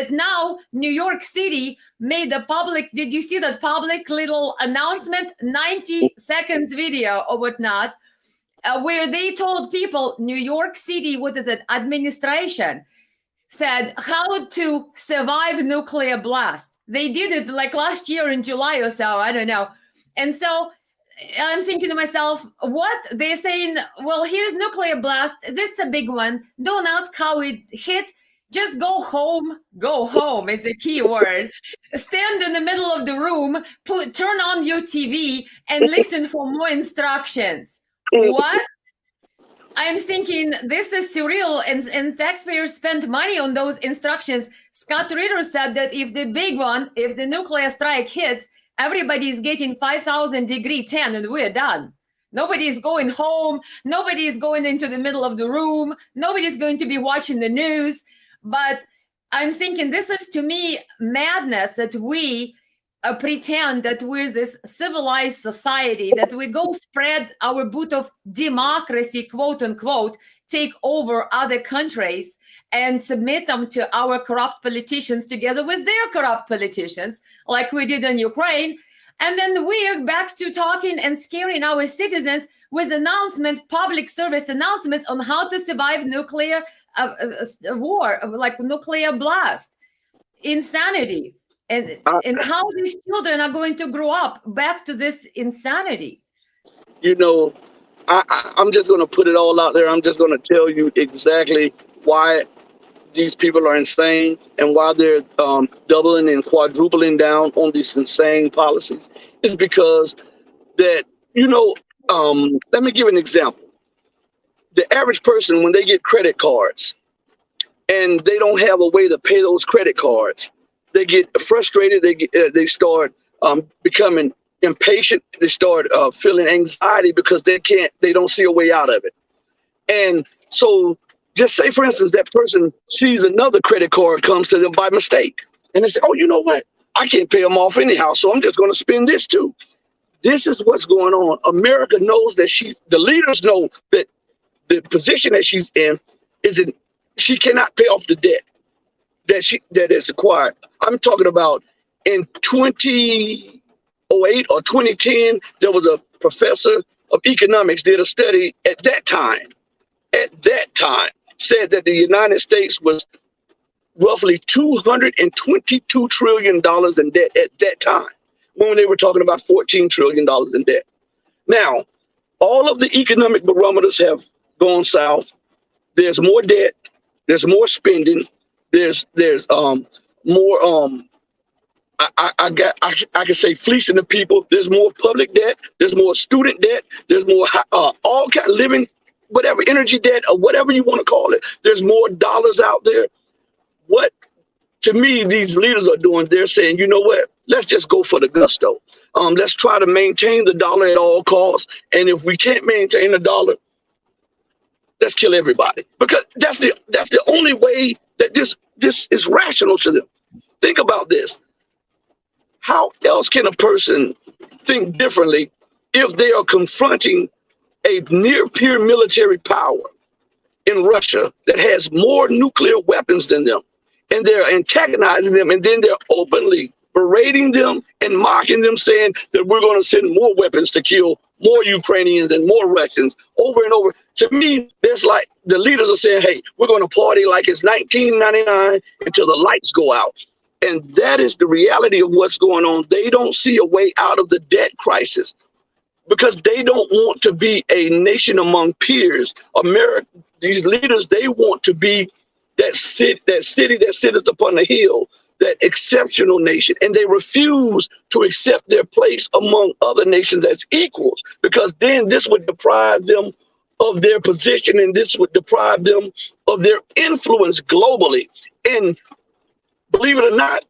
now New York City made a public, did you see that public little announcement, 90 seconds video or whatnot, where they told people, New York City, what is it, administration, said how to survive nuclear blast. They did it like last year in July or so, I don't know. And so I'm thinking to myself, what? They're saying, well, here's nuclear blast. This is a big one. Don't ask how it hit. Just go home. Go home is a key word. Stand in the middle of the room, turn on your TV and listen for more instructions. What? I'm thinking this is surreal, and taxpayers spend money on those instructions. Scott Ritter said that if the big one, if the nuclear strike hits, everybody's getting 5,000 degree tan and we're done. Nobody's going home. Nobody's going into the middle of the room. Nobody's going to be watching the news. But I'm thinking this is, to me, madness that we pretend that we're this civilized society, that we go spread our boot of democracy, quote unquote, take over other countries and submit them to our corrupt politicians together with their corrupt politicians, like we did in Ukraine. And then we're back to talking and scaring our citizens with public service announcements on how to survive nuclear war, like nuclear blast. Insanity. And how these children are going to grow up back to this insanity. You know, I'm just going to put it all out there. I'm just going to tell you exactly why these people are insane and why they're doubling and quadrupling down on these insane policies. It's because that, let me give an example. The average person, when they get credit cards and they don't have a way to pay those credit cards, they get frustrated. They start becoming impatient. They start feeling anxiety because they don't see a way out of it. And so just say, for instance, that person sees another credit card comes to them by mistake. And they say, oh, you know what? I can't pay them off anyhow, so I'm just going to spend this too. This is what's going on. America knows that the leaders know that the position that she's in she cannot pay off the debt that is acquired. I'm talking about in 2008 or 2010, there was a professor of economics did a study at that time, said that the United States was roughly $222 trillion in debt at that time, when they were talking about $14 trillion in debt. Now, all of the economic barometers have gone south. There's more debt. There's more spending. There's more I can say fleecing the people. There's more public debt. There's more student debt. There's more all kind of living, whatever, energy debt or whatever you want to call it. There's more dollars out there. What, to me, these leaders are doing, they're saying, you know what? Let's just go for the gusto. Let's try to maintain the dollar at all costs. And if we can't maintain the dollar, let's kill everybody. Because that's the only way that this is rational to them. Think about this. How else can a person think differently if they are confronting a near peer military power in Russia that has more nuclear weapons than them, and they're antagonizing them, and then they're openly berating them and mocking them, saying that we're going to send more weapons to kill more Ukrainians and more Russians over and over. To me, there's like the leaders are saying, hey, we're going to party like it's 1999 until the lights go out. And that is the reality of what's going on. They don't see a way out of the debt crisis because they don't want to be a nation among peers. America, these leaders, they want to be that city that sitteth upon the hill, that exceptional nation. And they refuse to accept their place among other nations as equals, because then this would deprive them of their position, and this would deprive them of their influence globally. And believe it or not,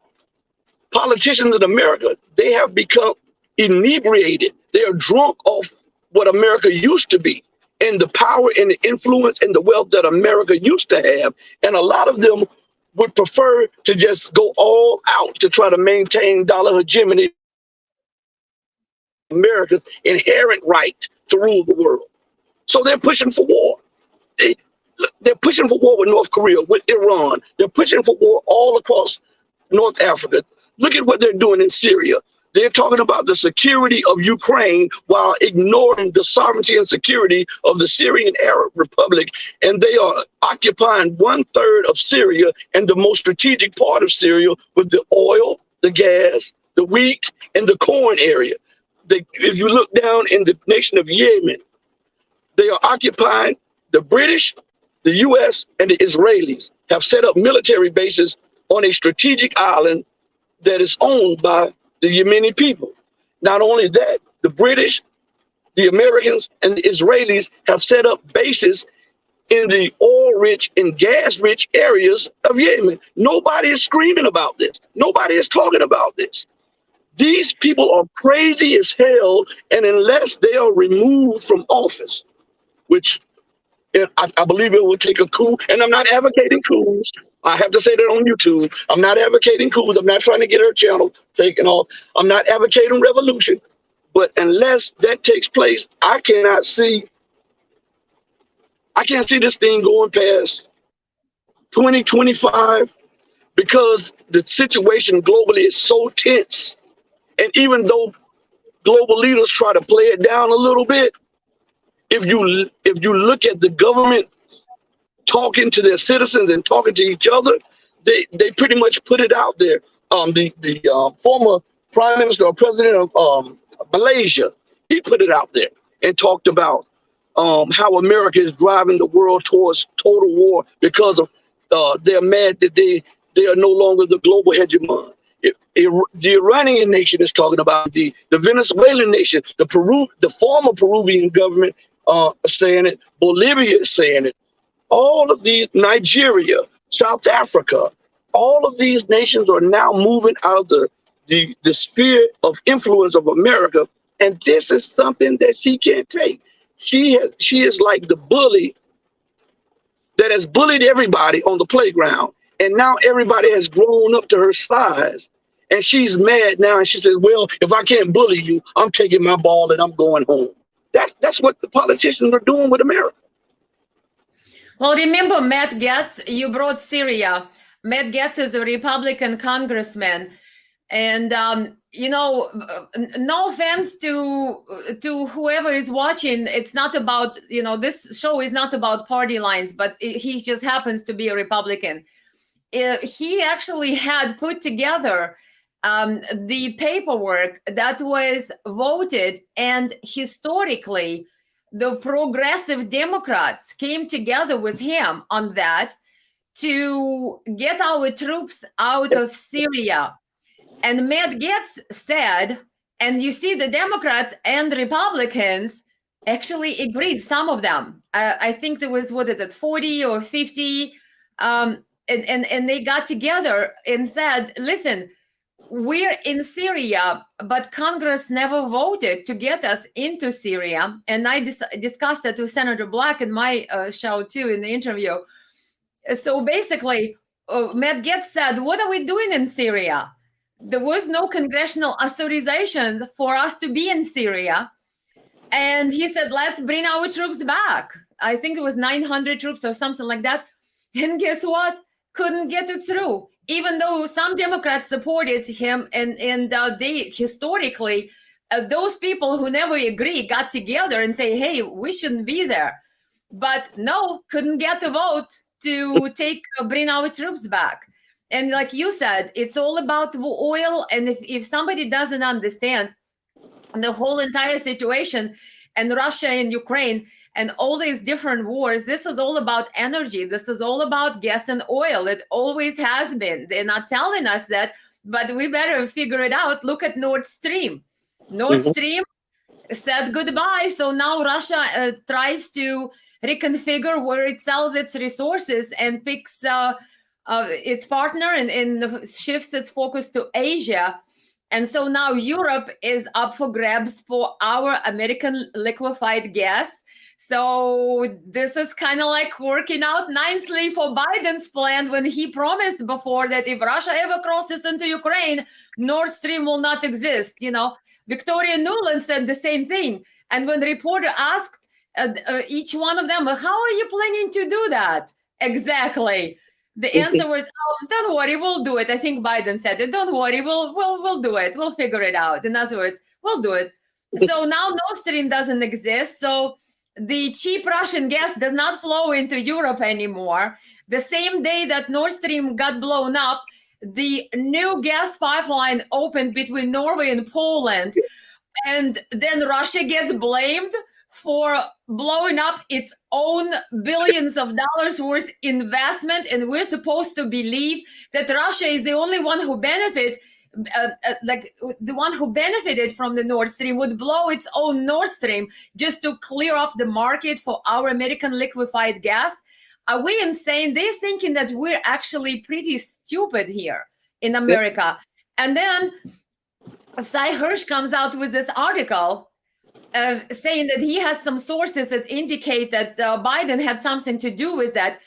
politicians in America, they have become inebriated. They are drunk off what America used to be and the power and the influence and the wealth that America used to have. And a lot of them would prefer to just go all out to try to maintain dollar hegemony, America's inherent right to rule the world. So they're pushing for war. They're pushing for war with North Korea, with Iran. They're pushing for war all across North Africa. Look at what they're doing in Syria. They're talking about the security of Ukraine while ignoring the sovereignty and security of the Syrian Arab Republic. And they are occupying 1/3 of Syria and the most strategic part of Syria with the oil, the gas, the wheat, and the corn area. If you look down in the nation of Yemen, they are occupying the British, the US, and the Israelis have set up military bases on a strategic island that is owned by the Yemeni people. Not only that, the British, the Americans, and the Israelis have set up bases in the oil-rich and gas-rich areas of Yemen. Nobody is screaming about this. Nobody is talking about this. These people are crazy as hell, and unless they are removed from office, which I believe it will take a coup, and I'm not advocating coups. I have to say that on YouTube. I'm not advocating coups. I'm not trying to get her channel taken off. I'm not advocating revolution. But unless that takes place, I can't see this thing going past 2025 because the situation globally is so tense. And even though global leaders try to play it down a little bit, if you look at the government talking to their citizens and talking to each other, they pretty much put it out there. The former prime minister or president of Malaysia, he put it out there and talked about how America is driving the world towards total war because of they're mad that they are no longer the global hegemon. The Iranian nation is talking about the Venezuelan nation, the former Peruvian government saying it, Bolivia is saying it. All of these, Nigeria, South Africa, all of these nations are now moving out of the sphere of influence of America, and this is something that she can't take. She is like the bully that has bullied everybody on the playground, and now everybody has grown up to her size, and she's mad now, and she says, well, if I can't bully you, I'm taking my ball and I'm going home. That's what the politicians are doing with America. Well, remember Matt Gaetz, you brought Syria. Matt Gaetz is a Republican congressman. And, no offense to whoever is watching, it's not about, this show is not about party lines, but he just happens to be a Republican. He actually had put together the paperwork that was voted, and historically, the progressive Democrats came together with him on that to get our troops out of Syria. And Matt Gaetz said, and you see the Democrats and Republicans actually agreed, some of them. I think there was, 40 or 50? And they got together and said, listen, we're in Syria, but Congress never voted to get us into Syria. And I discussed that with Senator Black in my show too, in the interview. So basically, Matt Gaetz said, what are we doing in Syria? There was no congressional authorization for us to be in Syria. And he said, let's bring our troops back. I think it was 900 troops or something like that. And guess what? Couldn't get it through. Even though some Democrats supported him, and they historically, those people who never agree got together and say, hey, we shouldn't be there. But no, couldn't get a vote to bring our troops back. And like you said, it's all about the oil. And if somebody doesn't understand the whole entire situation and Russia and Ukraine and all these different wars, this is all about energy. This is all about gas and oil. It always has been. They're not telling us that, but we better figure it out. Look at Nord Stream. Nord Stream said goodbye. So now Russia tries to reconfigure where it sells its resources and picks its partner and shifts its focus to Asia. And so now Europe is up for grabs for our American liquefied gas. So this is kind of like working out nicely for Biden's plan when he promised before that if Russia ever crosses into Ukraine, Nord Stream will not exist. Victoria Nuland said the same thing. And when the reporter asked each one of them, how are you planning to do that? Exactly. The answer was, don't worry, we'll do it. I think Biden said it. Don't worry, we'll do it. We'll figure it out. In other words, we'll do it. So now Nord Stream doesn't exist. So the cheap Russian gas does not flow into Europe anymore. The same day that Nord Stream got blown up, the new gas pipeline opened between Norway and Poland. And then Russia gets blamed for blowing up its own billions of dollars worth investment. And we're supposed to believe that Russia is the only one who benefited from the Nord Stream, would blow its own Nord Stream just to clear up the market for our American liquefied gas. Are we insane? They're thinking that we're actually pretty stupid here in America. And then Cy Hirsch comes out with this article saying that he has some sources that indicate that Biden had something to do with that.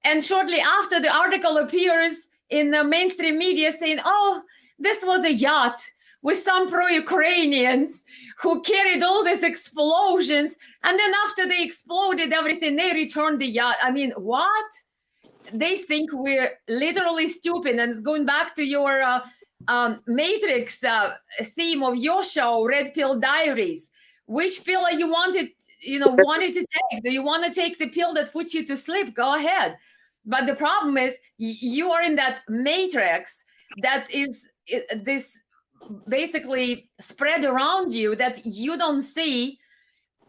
And shortly after, the article appears in the mainstream media saying, oh, this was a yacht with some pro-Ukrainians who carried all these explosions. And then after they exploded everything, they returned the yacht. I mean, what? They think we're literally stupid. And it's going back to your Matrix theme of your show, Red Pill Diaries. Which pill are you wanted to take? Do you want to take the pill that puts you to sleep? Go ahead. But the problem is you are in that matrix that is this basically spread around you, that you don't see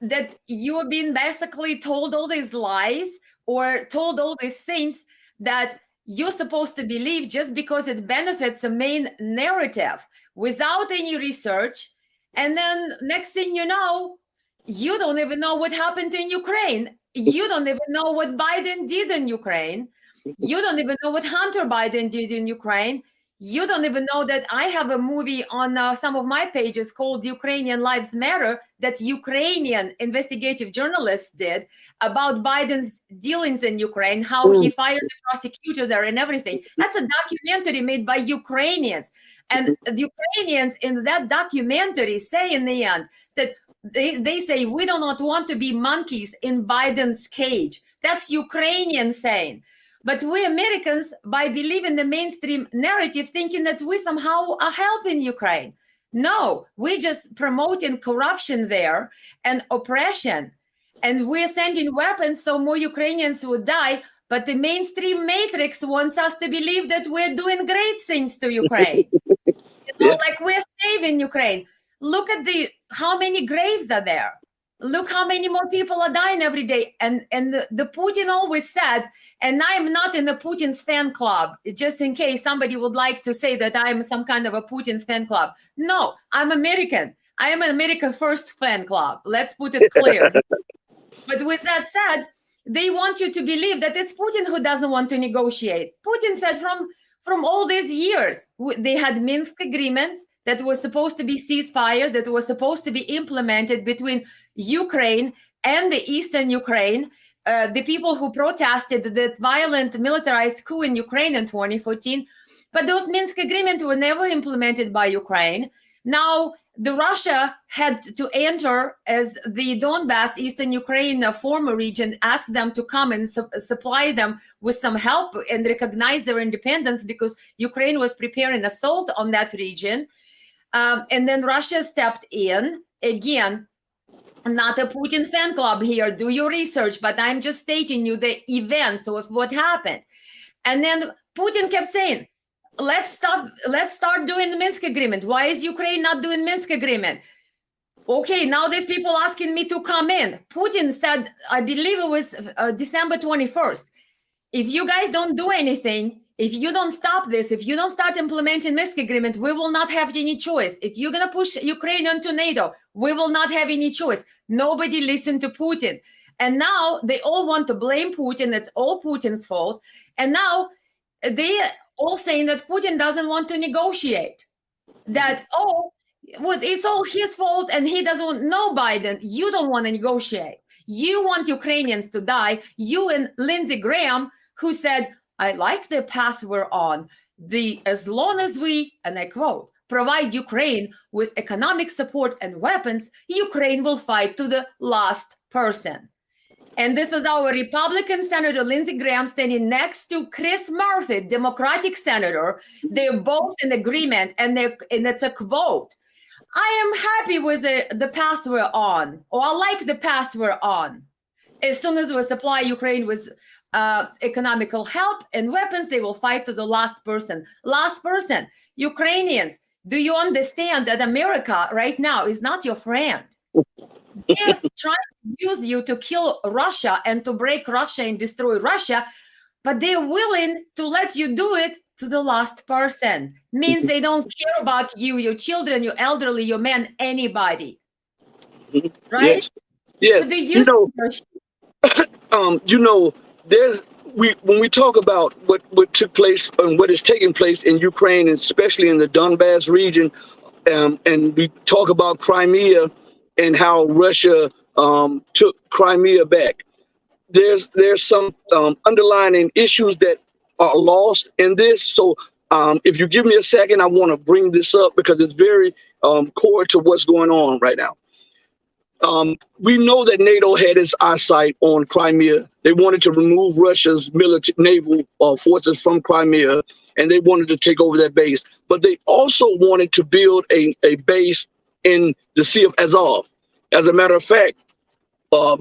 that you have been basically told all these lies or told all these things that you're supposed to believe just because it benefits the main narrative without any research. And then next thing you know, you don't even know what happened in Ukraine. You don't even know what Biden did in Ukraine. You don't even know what Hunter Biden did in Ukraine. You don't even know that I have a movie on some of my pages called Ukrainian Lives Matter that Ukrainian investigative journalists did about Biden's dealings in Ukraine, how he fired the prosecutor there and everything. That's a documentary made by Ukrainians. And the Ukrainians in that documentary say in the end that they say, we do not want to be monkeys in Biden's cage. That's Ukrainian saying. But we Americans, by believing the mainstream narrative, thinking that we somehow are helping Ukraine. No, we're just promoting corruption there and oppression. And we're sending weapons so more Ukrainians would die. But the mainstream matrix wants us to believe that we're doing great things to Ukraine. Like we're saving Ukraine. Look at how many graves are there. Look how many more people are dying every day. And the Putin always said, and I'm not in the Putin's fan club, just in case somebody would like to say that I'm some kind of a Putin's fan club. No, I'm American. I am an America First fan club. Let's put it clear. But with that said, they want you to believe that it's Putin who doesn't want to negotiate. Putin said from all these years, they had Minsk agreements that was supposed to be ceasefire, that was supposed to be implemented between Ukraine and the Eastern Ukraine, the people who protested that violent militarized coup in Ukraine in 2014. But those Minsk agreements were never implemented by Ukraine. Now, Russia had to enter as the Donbass, Eastern Ukraine, former region, ask them to come and supply them with some help and recognize their independence because Ukraine was preparing assault on that region. And then Russia stepped in. Again, not a Putin fan club here. Do your research, but I'm just stating you the events of what happened. And then Putin kept saying, let's start doing the Minsk agreement. Why is Ukraine not doing Minsk agreement? Okay, now there's people asking me to come in. Putin said, I believe it was December 21st. If you guys don't do anything, if you don't stop this, if you don't start implementing Minsk agreement, we will not have any choice. If you're going to push Ukraine into NATO, we will not have any choice. Nobody listened to Putin. And now they all want to blame Putin. It's all Putin's fault. And now they all saying that Putin doesn't want to negotiate. That, it's all his fault and he doesn't want, no, Biden, you don't want to negotiate. You want Ukrainians to die. You and Lindsey Graham, who said, I like the path we're on. As long as we, and I quote, provide Ukraine with economic support and weapons, Ukraine will fight to the last person. And this is our Republican Senator Lindsey Graham standing next to Chris Murphy, Democratic Senator. They're both in agreement, and it's a quote. I am happy with the path we're on, or I like the path we're on. As soon as we supply Ukraine with economical help and weapons, they will fight to the last person. Last person. Ukrainians, do you understand that America right now is not your friend? They're trying to use you to kill Russia and to break Russia and destroy Russia, but they're willing to let you do it to the last person. Means they don't care about you, your children, your elderly, your men, anybody. Right? Yes. When we talk about what took place and what is taking place in Ukraine, and especially in the Donbass region, and we talk about Crimea and how Russia took Crimea back. There's some underlying issues that are lost in this. So if you give me a second, I want to bring this up because it's very core to what's going on right now. We know that NATO had its eyesight on Crimea. They wanted to remove Russia's naval forces from Crimea, and they wanted to take over that base. But they also wanted to build a base in the Sea of Azov. As a matter of fact,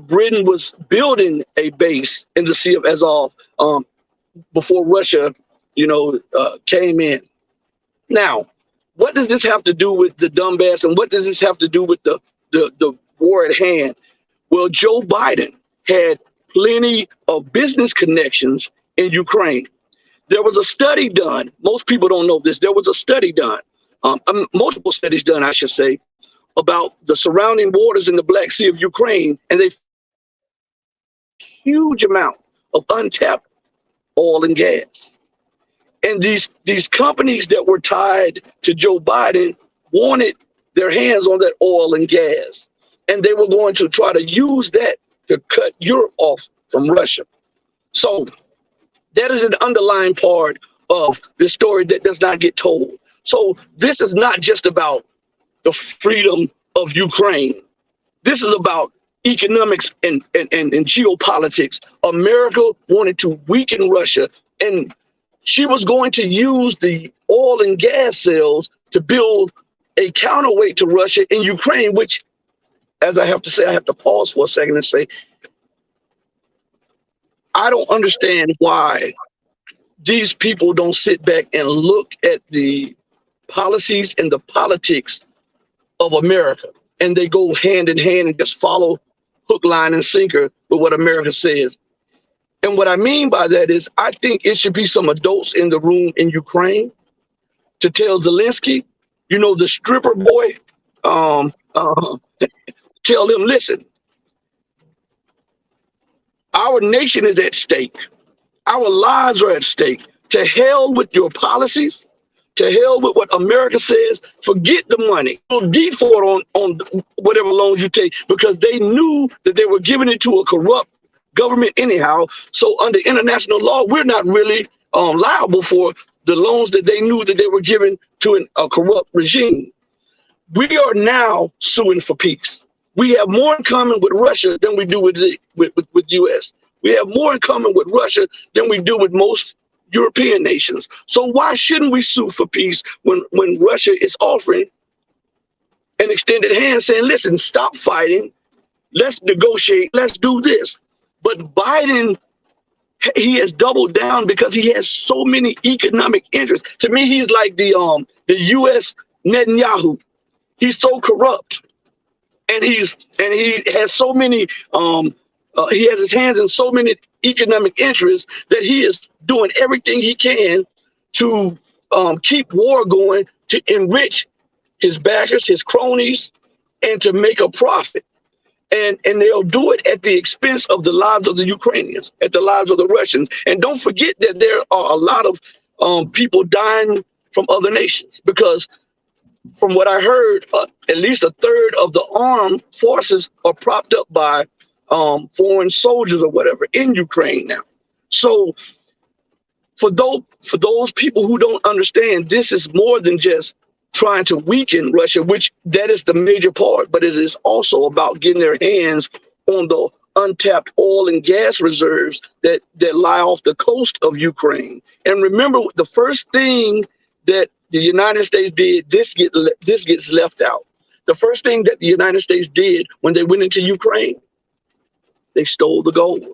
Britain was building a base in the Sea of Azov before Russia, came in. Now, what does this have to do with the Donbass, and what does this have to do with the war at hand? Well, Joe Biden had plenty of business connections in Ukraine. There was a study done. Most people don't know this. There was a study done, multiple studies done, I should say, about the surrounding waters in the Black Sea of Ukraine, and they huge amount of untapped oil and gas. And these companies that were tied to Joe Biden wanted their hands on that oil and gas, and they were going to try to use that to cut Europe off from Russia. So that is an underlying part of the story that does not get told. So this is not just about the freedom of Ukraine. This is about economics and geopolitics. America wanted to weaken Russia, and she was going to use the oil and gas sales to build a counterweight to Russia in Ukraine, which, as I have to say, I have to pause for a second and say, I don't understand why these people don't sit back and look at the policies and the politics of America, and they go hand in hand and just follow hook, line, and sinker with what America says. And what I mean by that is, I think it should be some adults in the room in Ukraine to tell Zelensky, you know, the stripper boy, tell him, listen, our nation is at stake. Our lives are at stake. To hell with your policies. To hell with what America says. Forget the money. You'll default on whatever loans you take, because they knew that they were giving it to a corrupt government anyhow. So under international law, we're not really liable for the loans that they knew that they were giving to a corrupt regime. We are now suing for peace. We have more in common with Russia than we do with U.S. We have more in common with Russia than we do with most European nations. So why shouldn't we sue for peace when Russia is offering an extended hand, saying, listen, stop fighting, let's negotiate, let's do this. But Biden, he has doubled down because he has so many economic interests. To me, he's like the U.S. Netanyahu. He's so corrupt, and he has so many he has his hands in so many economic interests that he is doing everything he can to keep war going, to enrich his backers, his cronies, and to make a profit. And they'll do it at the expense of the lives of the Ukrainians, at the lives of the Russians. And don't forget that there are a lot of people dying from other nations, because from what I heard, at least a third of the armed forces are propped up by foreign soldiers or whatever in Ukraine now. So for those people who don't understand, this is more than just trying to weaken Russia, which that is the major part, but it is also about getting their hands on the untapped oil and gas reserves that lie off the coast of Ukraine. And remember, the first thing that the United States did, this gets left out. The first thing that the United States did when they went into Ukraine, they stole the gold.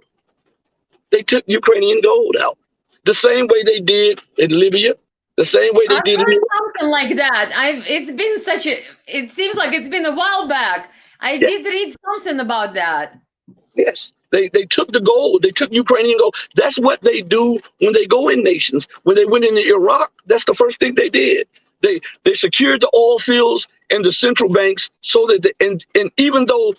They took Ukrainian gold out. The same way they did in Libya, the same way they did in something like that. It seems like it's been a while back. I did read something about that. Yes, they took the gold. They took Ukrainian gold. That's what they do when they go in nations. When they went into Iraq, that's the first thing they did. They secured the oil fields and the central banks so that and even though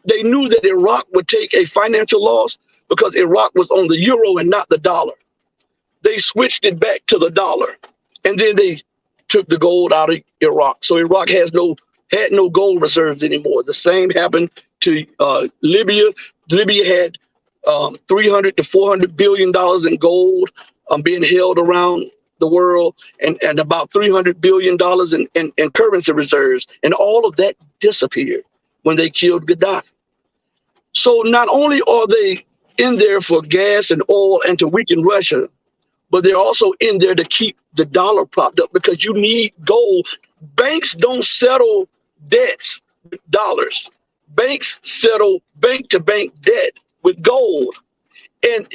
they knew that Iraq would take a financial loss because Iraq was on the euro and not the dollar, they switched it back to the dollar, and then they took the gold out of Iraq. So Iraq had no gold reserves anymore. The same happened to Libya. Libya had $300 to $400 billion in gold being held around the world, and about $300 billion in currency reserves. And all of that disappeared when they killed Gaddafi. So not only are they in there for gas and oil and to weaken Russia, but they're also in there to keep the dollar propped up, because you need gold. Banks don't settle debts with dollars. Banks settle bank-to-bank debt with gold. And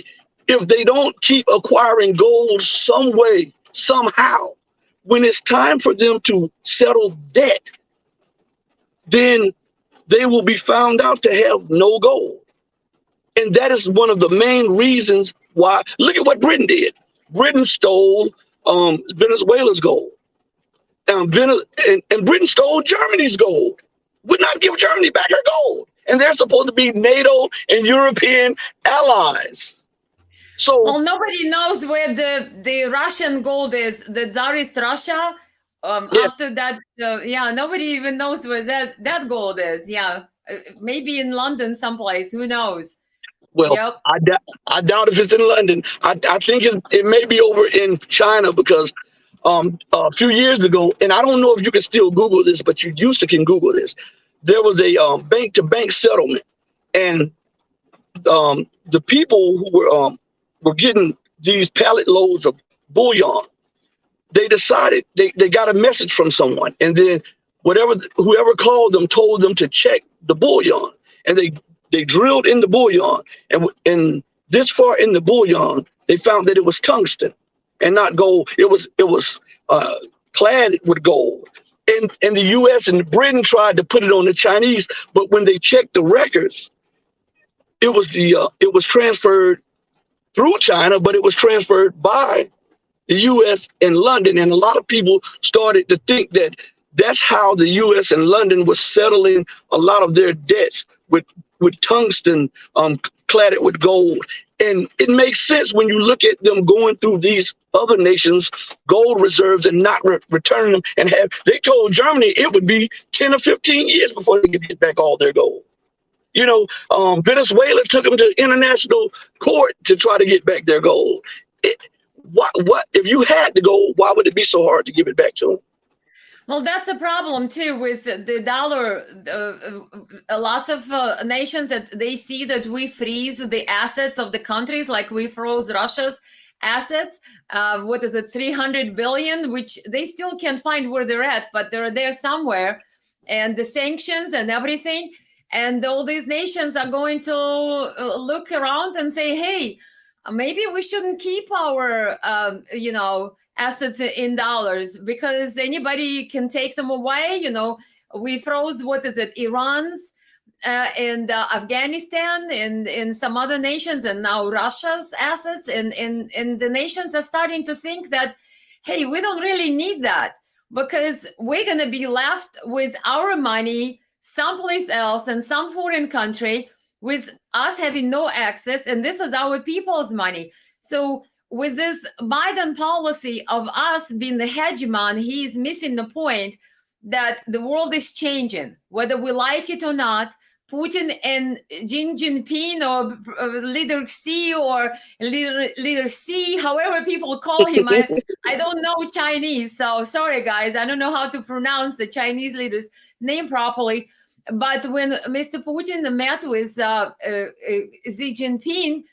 if they don't keep acquiring gold some way, somehow, when it's time for them to settle debt, then they will be found out to have no gold. And that is one of the main reasons why. Look at what Britain did. Britain stole Venezuela's gold. And Britain stole Germany's gold. Would not give Germany back her gold. And they're supposed to be NATO and European allies. So well, nobody knows where the Russian gold is. The Tsarist Russia. yeah, After that, yeah, nobody even knows where that gold is. Yeah, maybe in London someplace. Who knows? well, Yep. I doubt if it's in London. I think it may be over in China because a few years ago, and I don't know if you can still Google this, but you used to can Google this. There was a bank-to-bank settlement, and the people who were getting these pallet loads of bullion. They decided they got a message from someone, and then whoever called them told them to check the bullion, and they drilled in the bullion, and this far in the bullion, they found that it was tungsten and not gold. It was clad with gold. And the U.S. and Britain tried to put it on the Chinese, but when they checked the records, it was transferred through China, but it was transferred by the U.S. and London. And a lot of people started to think that that's how the U.S. and London was settling a lot of their debts with tungsten cladded with gold. And it makes sense when you look at them going through these other nations' gold reserves and not returning them. And they told Germany it would be 10 or 15 years before they could get back all their gold. You know, Venezuela took them to international court to try to get back their gold. What if you had the gold? Why would it be so hard to give it back to them? Well, that's a problem too with the dollar. Lots of nations that they see that we freeze the assets of the countries, like we froze Russia's assets. What is it, 300 billion, which they still can't find where they're at, but they're there somewhere. And the sanctions and everything. And all these nations are going to look around and say, hey, maybe we shouldn't keep our, assets in dollars because anybody can take them away. You know, we froze, Iran's and Afghanistan and some other nations, and now Russia's assets. And the nations are starting to think that, hey, we don't really need that because we're going to be left with our money someplace else in some foreign country with us having no access, and this is our people's money. So with this Biden policy of us being the hegemon, he's missing the point that the world is changing, whether we like it or not. Putin and Xi Jinping, or Leader Xi, or Leader C, however people call him. I don't know Chinese, so sorry guys, I don't know how to pronounce the Chinese leader's name properly. But when Mr. Putin met with Xi Jinping,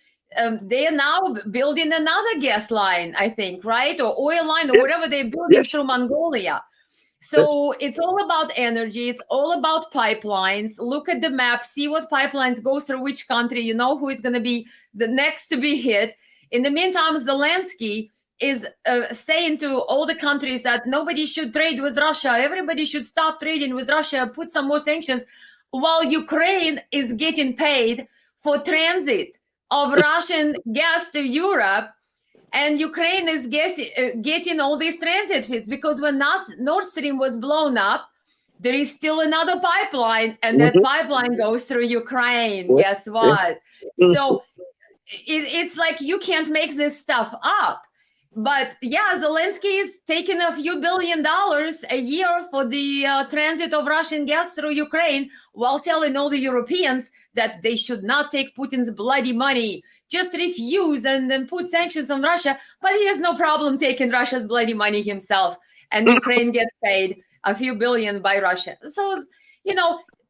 they are now building another gas line, I think, right? Or oil line, or whatever they're building through Mongolia. So it's all about energy. It's all about pipelines. Look at the map, see what pipelines go through which country. You know who is going to be the next to be hit. In the meantime, Zelensky is saying to all the countries that nobody should trade with Russia. Everybody should stop trading with Russia, put some more sanctions, while Ukraine is getting paid for transit of Russian gas to Europe. And Ukraine is getting all these transit fees because when Nord Stream was blown up, there is still another pipeline, and that pipeline goes through Ukraine. Guess what? So it's like you can't make this stuff up. But yeah, Zelensky is taking a few $1 billion a year for the transit of Russian gas through Ukraine, while telling all the Europeans that they should not take Putin's bloody money. Just refuse and then put sanctions on Russia. But he has no problem taking Russia's bloody money himself. And Ukraine gets paid a few billion by Russia. So,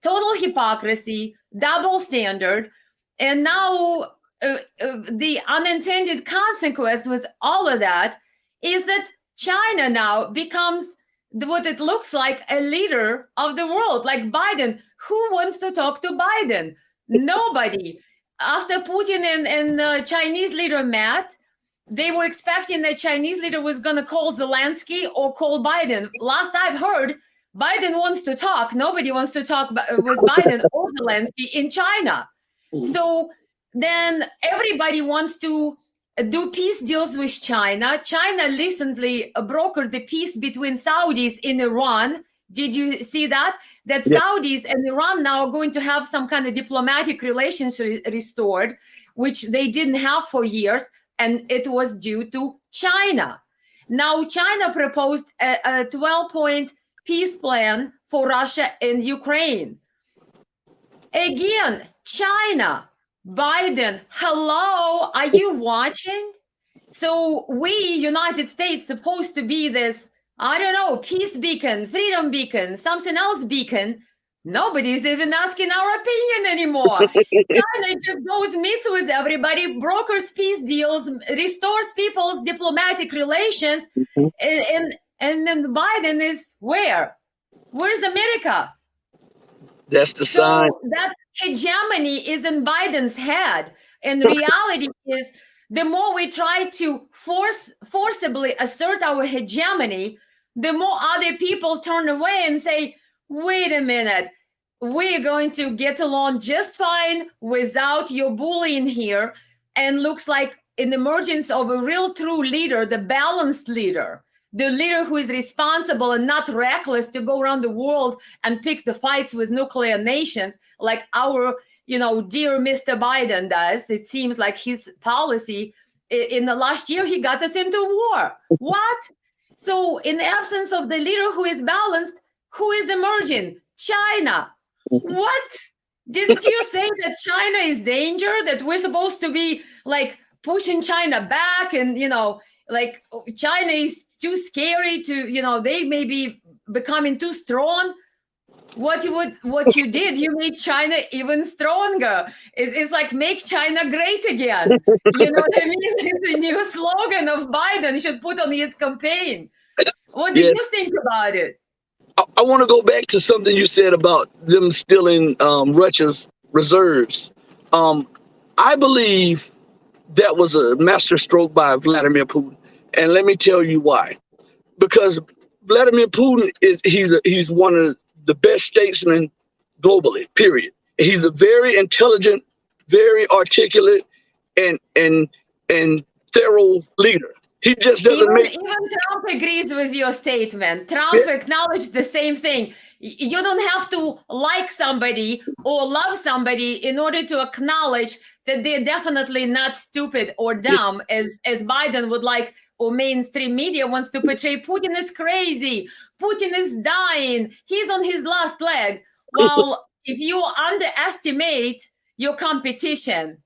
total hypocrisy, double standard. And now the unintended consequence with all of that is that China now becomes what it looks like a leader of the world, like Biden. Who wants to talk to Biden? Nobody. After Putin and the Chinese leader met, they were expecting the Chinese leader was going to call Zelensky or call Biden. Last I've heard, Biden wants to talk. Nobody wants to talk with Biden or Zelensky in China. So then everybody wants to do peace deals with China. China recently brokered the peace between Saudis in Iran. Did you see that? That Yeah. Saudis and Iran now are going to have some kind of diplomatic relations restored, which they didn't have for years, and it was due to China. Now, China proposed a 12-point peace plan for Russia and Ukraine. Again, China, Biden, hello, are you watching? So we, United States, supposed to be this, I don't know, peace beacon, freedom beacon, something else beacon. Nobody's even asking our opinion anymore. China just goes, meets with everybody, brokers peace deals, restores people's diplomatic relations, and then Biden is where? Where's America? That's the sign. So that hegemony is in Biden's head. And reality is, the more we try to forcibly assert our hegemony, the more other people turn away and say, wait a minute, we're going to get along just fine without your bullying here. And looks like an emergence of a real true leader, the balanced leader, the leader who is responsible and not reckless to go around the world and pick the fights with nuclear nations like our, dear Mr. Biden does. It seems like his policy in the last year, he got us into war. What? So in the absence of the leader who is balanced, who is emerging? China. What? Didn't you say that China is danger, that we're supposed to be like pushing China back and, like China is too scary to, they may be becoming too strong? What you did, you made China even stronger. It's like make China great again. You know what I mean? It's a new slogan of Biden. He should put on his campaign. What do you think about it? I want to go back to something you said about them stealing Russia's reserves. I believe that was a masterstroke by Vladimir Putin, and let me tell you why. Because Vladimir Putin he's one of the best statesmen globally. Period. He's a very intelligent, very articulate, and thorough leader. He just doesn't even Trump agrees with your statement. Trump acknowledged the same thing. You don't have to like somebody or love somebody in order to acknowledge that they're definitely not stupid or dumb, as Biden would like, or mainstream media wants to portray. Putin is crazy. Putin is dying. He's on his last leg. Well, if you underestimate your competition,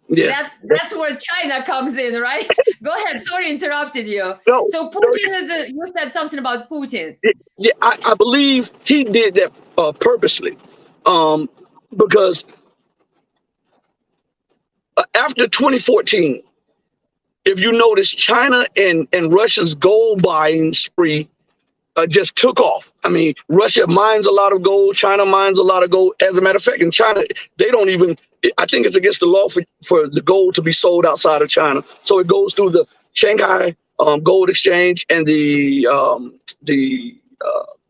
that's where China comes in, right? Go ahead. Sorry, interrupted you. No, so Putin you said something about Putin. Yeah, I believe he did that purposely, because after 2014, if you notice, China and Russia's gold buying spree just took off. I mean, Russia mines a lot of gold. China mines a lot of gold. As a matter of fact, in China, they don't even, I think it's against the law for the gold to be sold outside of China. So it goes through the Shanghai Gold Exchange and the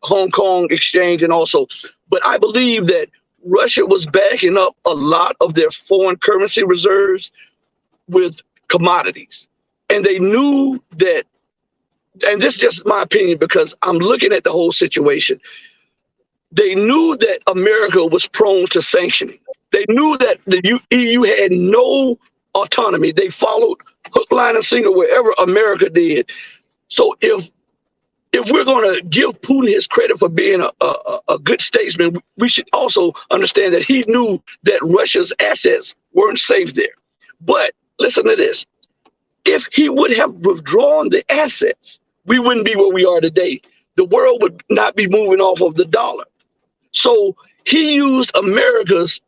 Hong Kong Exchange, and also. But I believe that Russia was backing up a lot of their foreign currency reserves with commodities. And they knew that, and this is just my opinion because I'm looking at the whole situation. They knew that America was prone to sanctioning. They knew that the EU had no autonomy. They followed hook, line, and sinker wherever America did. So if we're going to give Putin his credit for being a good statesman, we should also understand that he knew that Russia's assets weren't safe there. But listen to this. If he would have withdrawn the assets, we wouldn't be where we are today. The world would not be moving off of the dollar. So he used America's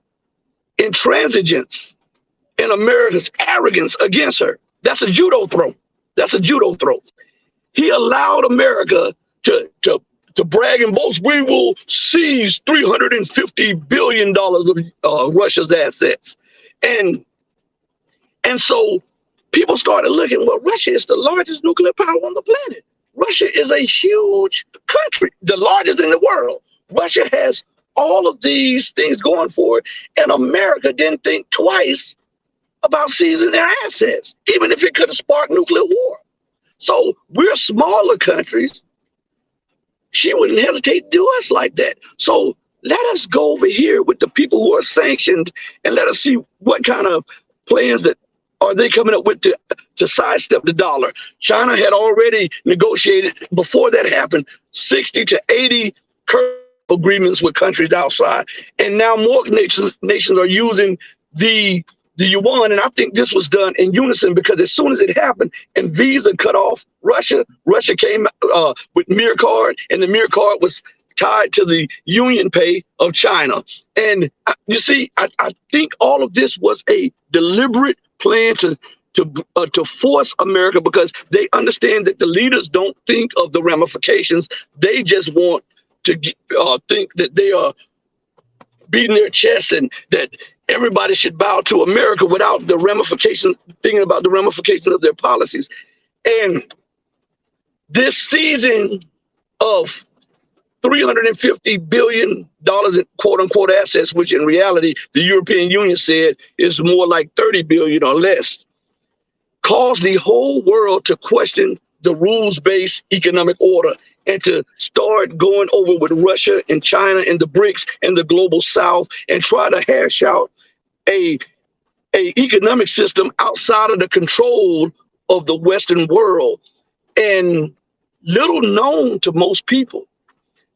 intransigence and America's arrogance against her. That's a judo throw. That's a judo throw. He allowed America to brag and boast. We will seize $350 billion of Russia's assets. And so people started looking, well, Russia is the largest nuclear power on the planet. Russia is a huge country, the largest in the world. Russia has all of these things going for it. And America didn't think twice about seizing their assets, even if it could have sparked nuclear war. So we're smaller countries. She wouldn't hesitate to do us like that. So let us go over here with the people who are sanctioned and let us see what kind of plans that are they coming up with to sidestep the dollar. China had already negotiated, before that happened, 60 to 80 agreements with countries outside. And now more nations are using the yuan. And I think this was done in unison, because as soon as it happened and Visa cut off Russia came with Mir card, and the Mir card was tied to the Union Pay of China. And you see, I think all of this was a deliberate plan to force America, because they understand that the leaders don't think of the ramifications. They just want to think that they are beating their chest and that everybody should bow to America without the ramifications, thinking about the ramifications of their policies. And this seizing of $350 billion in quote unquote assets, which in reality, the European Union said is more like 30 billion or less, caused the whole world to question the rules-based economic order and to start going over with Russia and China and the BRICS and the global South and try to hash out a economic system outside of the control of the Western world. And little known to most people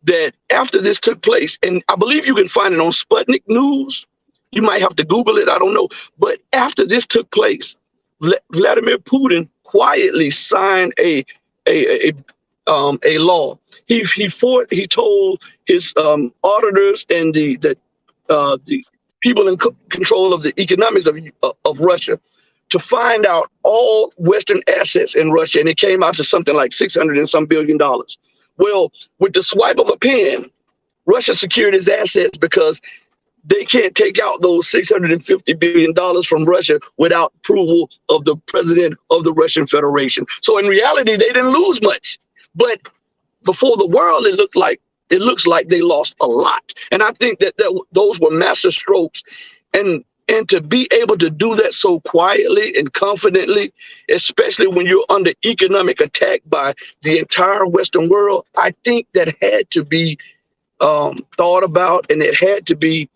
that after this took place, and I believe you can find it on Sputnik News, you might have to Google it, I don't know, but after this took place, Vladimir Putin quietly signed a law. He told his auditors and the people in control of the economics of Russia to find out all Western assets in Russia, and it came out to something like $600 and some billion. Well, with the swipe of a pen, Russia secured its assets because they can't take out those $650 billion from Russia without approval of the president of the Russian Federation. So in reality, they didn't lose much. But before the world, it looks like they lost a lot. And I think that those were master strokes. And to be able to do that so quietly and confidently, especially when you're under economic attack by the entire Western world, I think that had to be thought about, and it had to be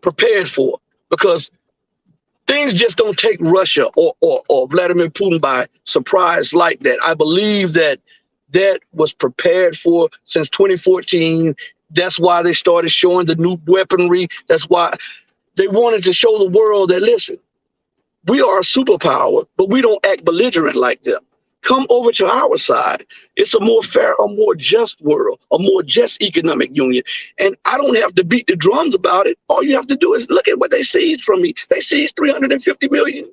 prepared for, because things just don't take Russia or Vladimir Putin by surprise like that. I believe that was prepared for since 2014. That's why they started showing the new weaponry. That's why they wanted to show the world that, listen, we are a superpower, but we don't act belligerent like them. Come over to our side. It's a more fair, a more just world, a more just economic union. And I don't have to beat the drums about it. All you have to do is look at what they seized from me. They seized $350 million.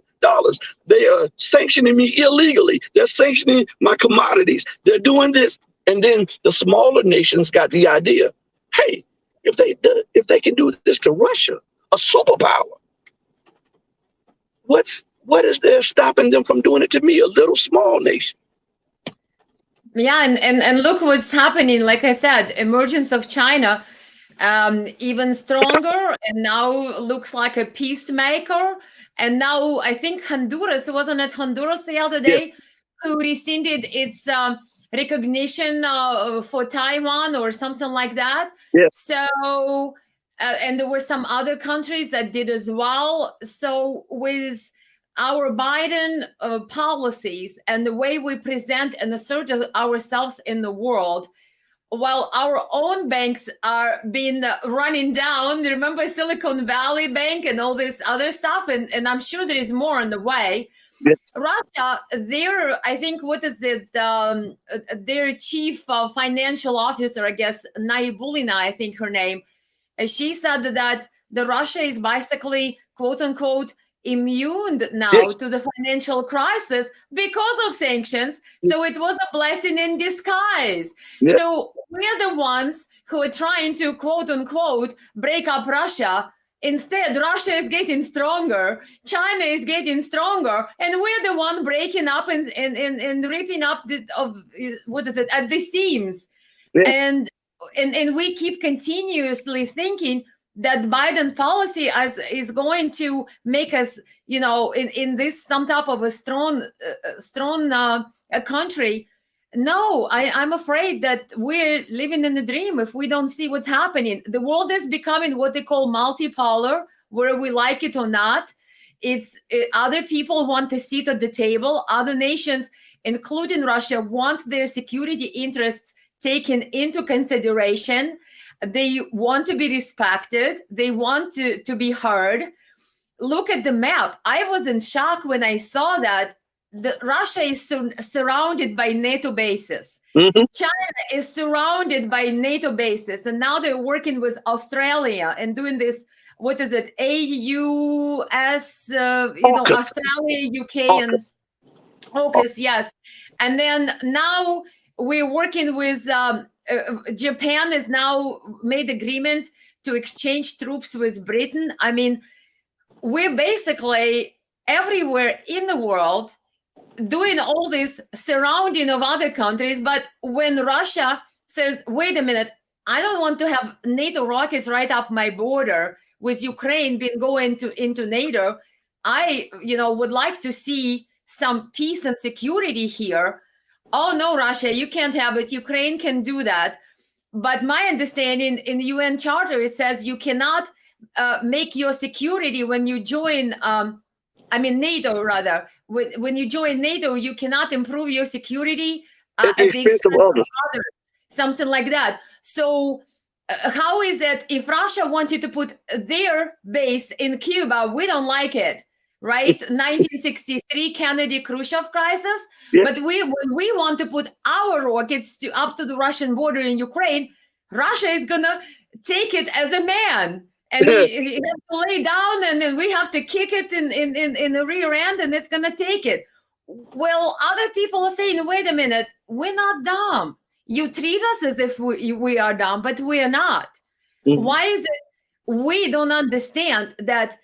They are sanctioning me illegally. They're sanctioning my commodities. They're doing this. And then the smaller nations got the idea, hey, if they can do this to Russia, a superpower, what is there stopping them from doing it to me, a little small nation? Yeah, and look what's happening. Like I said, emergence of China, even stronger, and now looks like a peacemaker. And now I think Honduras, wasn't it Honduras the other day, yes, who rescinded its recognition for Taiwan or something like that. Yes. So, and there were some other countries that did as well. So with our Biden policies and the way we present and assert ourselves in the world, while our own banks are being running down, remember Silicon Valley Bank and all this other stuff, and I'm sure there is more on the way. Yes. Russia, I think, what is it? Their chief financial officer, I guess, Naibulina, I think her name, she said that the Russia is basically, quote unquote, immune now, yes, to the financial crisis because of sanctions. So it was a blessing in disguise. Yes. So we're the ones who are trying to, quote unquote, break up Russia. Instead, Russia is getting stronger, China is getting stronger, and we're the one breaking up and ripping up at the seams. Yes. And we keep continuously thinking that Biden's policy is going to make us, in this some type of a strong country. No, I'm afraid that we're living in a dream if we don't see what's happening. The world is becoming what they call multipolar, whether we like it or not. Other people want a seat at the table. Other nations, including Russia, want their security interests taken into consideration. They want to be respected. They want to be heard. Look at the map. I was in shock when I saw that Russia is surrounded by NATO bases. Mm-hmm. China is surrounded by NATO bases. And now they're working with Australia and doing this, what is it, AUS, Australia, UK, and AUKUS, yes. And then now we're working with Japan has now made agreement to exchange troops with Britain. I mean, we're basically everywhere in the world doing all this surrounding of other countries. But when Russia says, wait a minute, I don't want to have NATO rockets right up my border with Ukraine being going into NATO, I would like to see some peace and security here. Oh no, Russia, you can't have it. Ukraine can do that. But my understanding in the UN Charter, it says you cannot make your security when you join, NATO rather. When you join NATO, you cannot improve your security at the expense of others. Something like that. So how is that if Russia wanted to put their base in Cuba, we don't like it, right? 1963 Kennedy-Khrushchev crisis. Yeah. But when we want to put our rockets up to the Russian border in Ukraine, Russia is going to take it as a man. And we have to lay down, and then we have to kick it in the rear end, and it's going to take it. Well, other people are saying, wait a minute, we're not dumb. You treat us as if we are dumb, but we are not. Mm-hmm. Why is it we don't understand that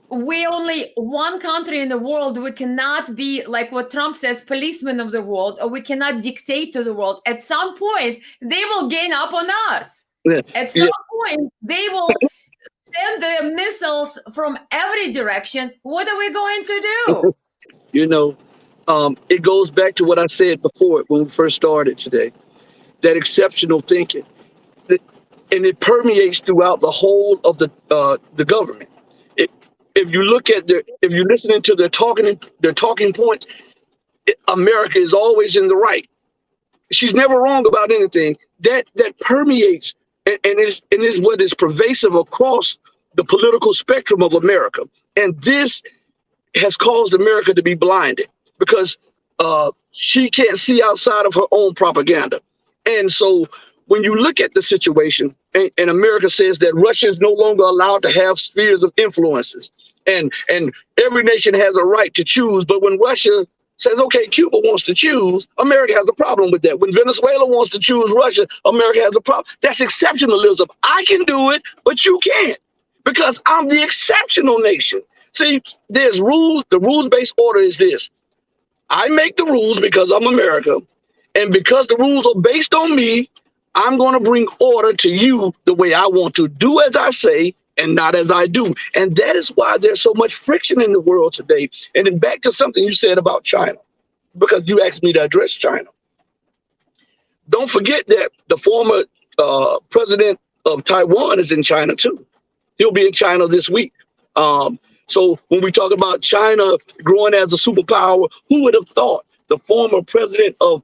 we're only one country in the world? We cannot be, like what Trump says, policemen of the world, or we cannot dictate to the world. At some point, they will gain up on us. Yeah. At some point, they will send their missiles from every direction. What are we going to do? It goes back to what I said before when we first started today. That exceptional thinking, and it permeates throughout the whole of the government. If you look at if you're listening to their talking points, America is always in the right. She's never wrong about anything. That permeates and is what is pervasive across the political spectrum of America. And this has caused America to be blinded because she can't see outside of her own propaganda. And so when you look at the situation, and America says that Russia is no longer allowed to have spheres of influences, and every nation has a right to choose. But when Russia says, okay, Cuba wants to choose, America has a problem with that. When Venezuela wants to choose Russia, America has a problem. That's exceptionalism. I can do it, but you can't, because I'm the exceptional nation. See, there's rules. The rules-based order is this. I make the rules because I'm America. And because the rules are based on me, I'm going to bring order to you the way I want to. Do as I say and not as I do. And that is why there's so much friction in the world today. And then back to something you said about China, because you asked me to address China. Don't forget that the former president of Taiwan is in China, too. He'll be in China this week. So when we talk about China growing as a superpower, who would have thought the former president of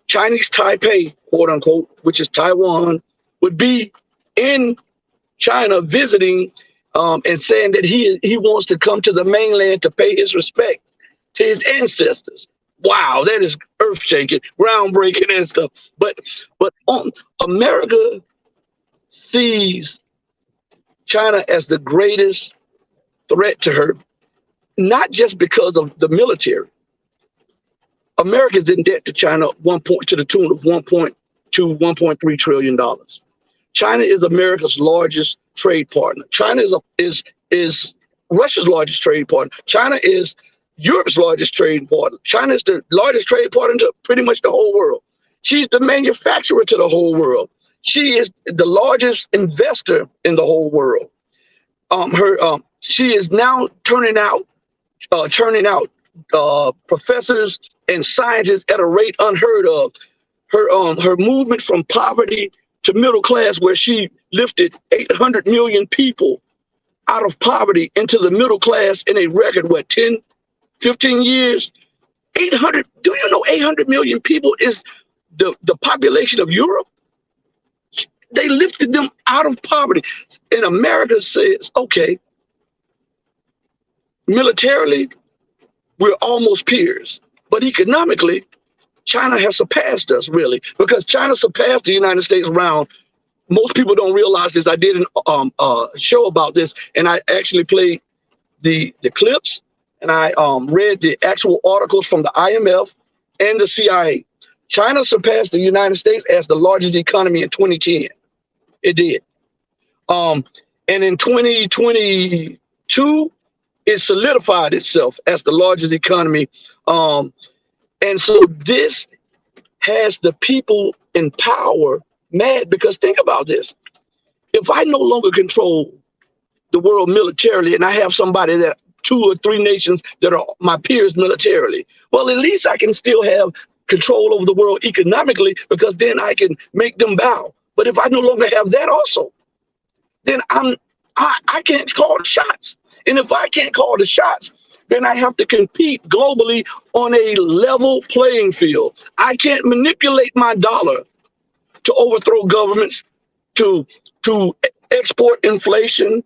Chinese Taipei, quote unquote, which is Taiwan, would be in China visiting and saying that he wants to come to the mainland to pay his respects to his ancestors. Wow, that is earth-shaking, groundbreaking and stuff. But America sees China as the greatest threat to her, not just because of the military. America is in debt to China to the tune of $1.3 trillion. China is America's largest trade partner. China is Russia's largest trade partner. China is Europe's largest trade partner. China is the largest trade partner to pretty much the whole world. She's the manufacturer to the whole world. She is the largest investor in the whole world. She is now churning out professors and scientists at a rate unheard of. Her movement from poverty to middle class, where she lifted 800 million people out of poverty into the middle class in a record, 10, 15 years? 800, do you know 800 million people is the population of Europe? They lifted them out of poverty. And America says, okay, militarily, we're almost peers. But economically, China has surpassed us, really, because China surpassed the United States around. Most people don't realize this. I did a show about this, and I actually played the clips, and I read the actual articles from the IMF and the CIA. China surpassed the United States as the largest economy in 2010. It did. And in 2022, it solidified itself as the largest economy. And so this has the people in power mad, because think about this. If I no longer control the world militarily, and I have somebody that 2 or 3 nations that are my peers militarily, well, at least I can still have control over the world economically, because then I can make them bow. But if I no longer have that also, then I can't call the shots. And if I can't call the shots, then I have to compete globally on a level playing field. I can't manipulate my dollar to overthrow governments, to export inflation.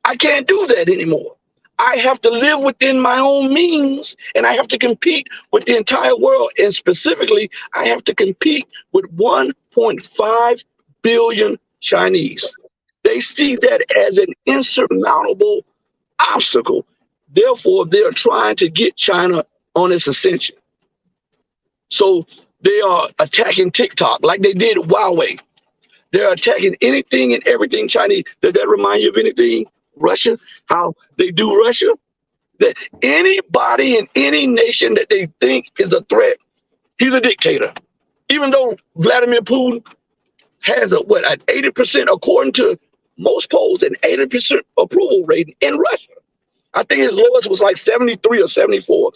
I can't do that anymore. I have to live within my own means, and I have to compete with the entire world. And specifically, I have to compete with 1.5 billion Chinese. They see that as an insurmountable obstacle. Therefore, they're trying to get China on its ascension. So they are attacking TikTok like they did Huawei. They're attacking anything and everything Chinese. Does that remind you of anything? Russia, how they do Russia? That anybody in any nation that they think is a threat, he's a dictator. Even though Vladimir Putin has an 80%, according to most polls, an 80% approval rating in Russia. I think his lowest was like 73 or 74.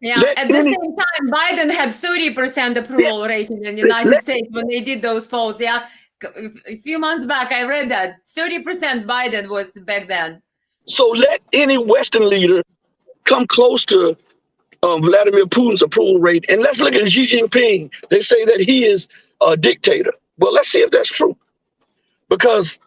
Yeah, at the same time, Biden had 30% approval rating in the United States when they did those polls. Yeah, a few months back, I read that 30% Biden was back then. So let any Western leader come close to Vladimir Putin's approval rate, and let's look at Xi Jinping. They say that he is a dictator. Well, let's see if that's true, because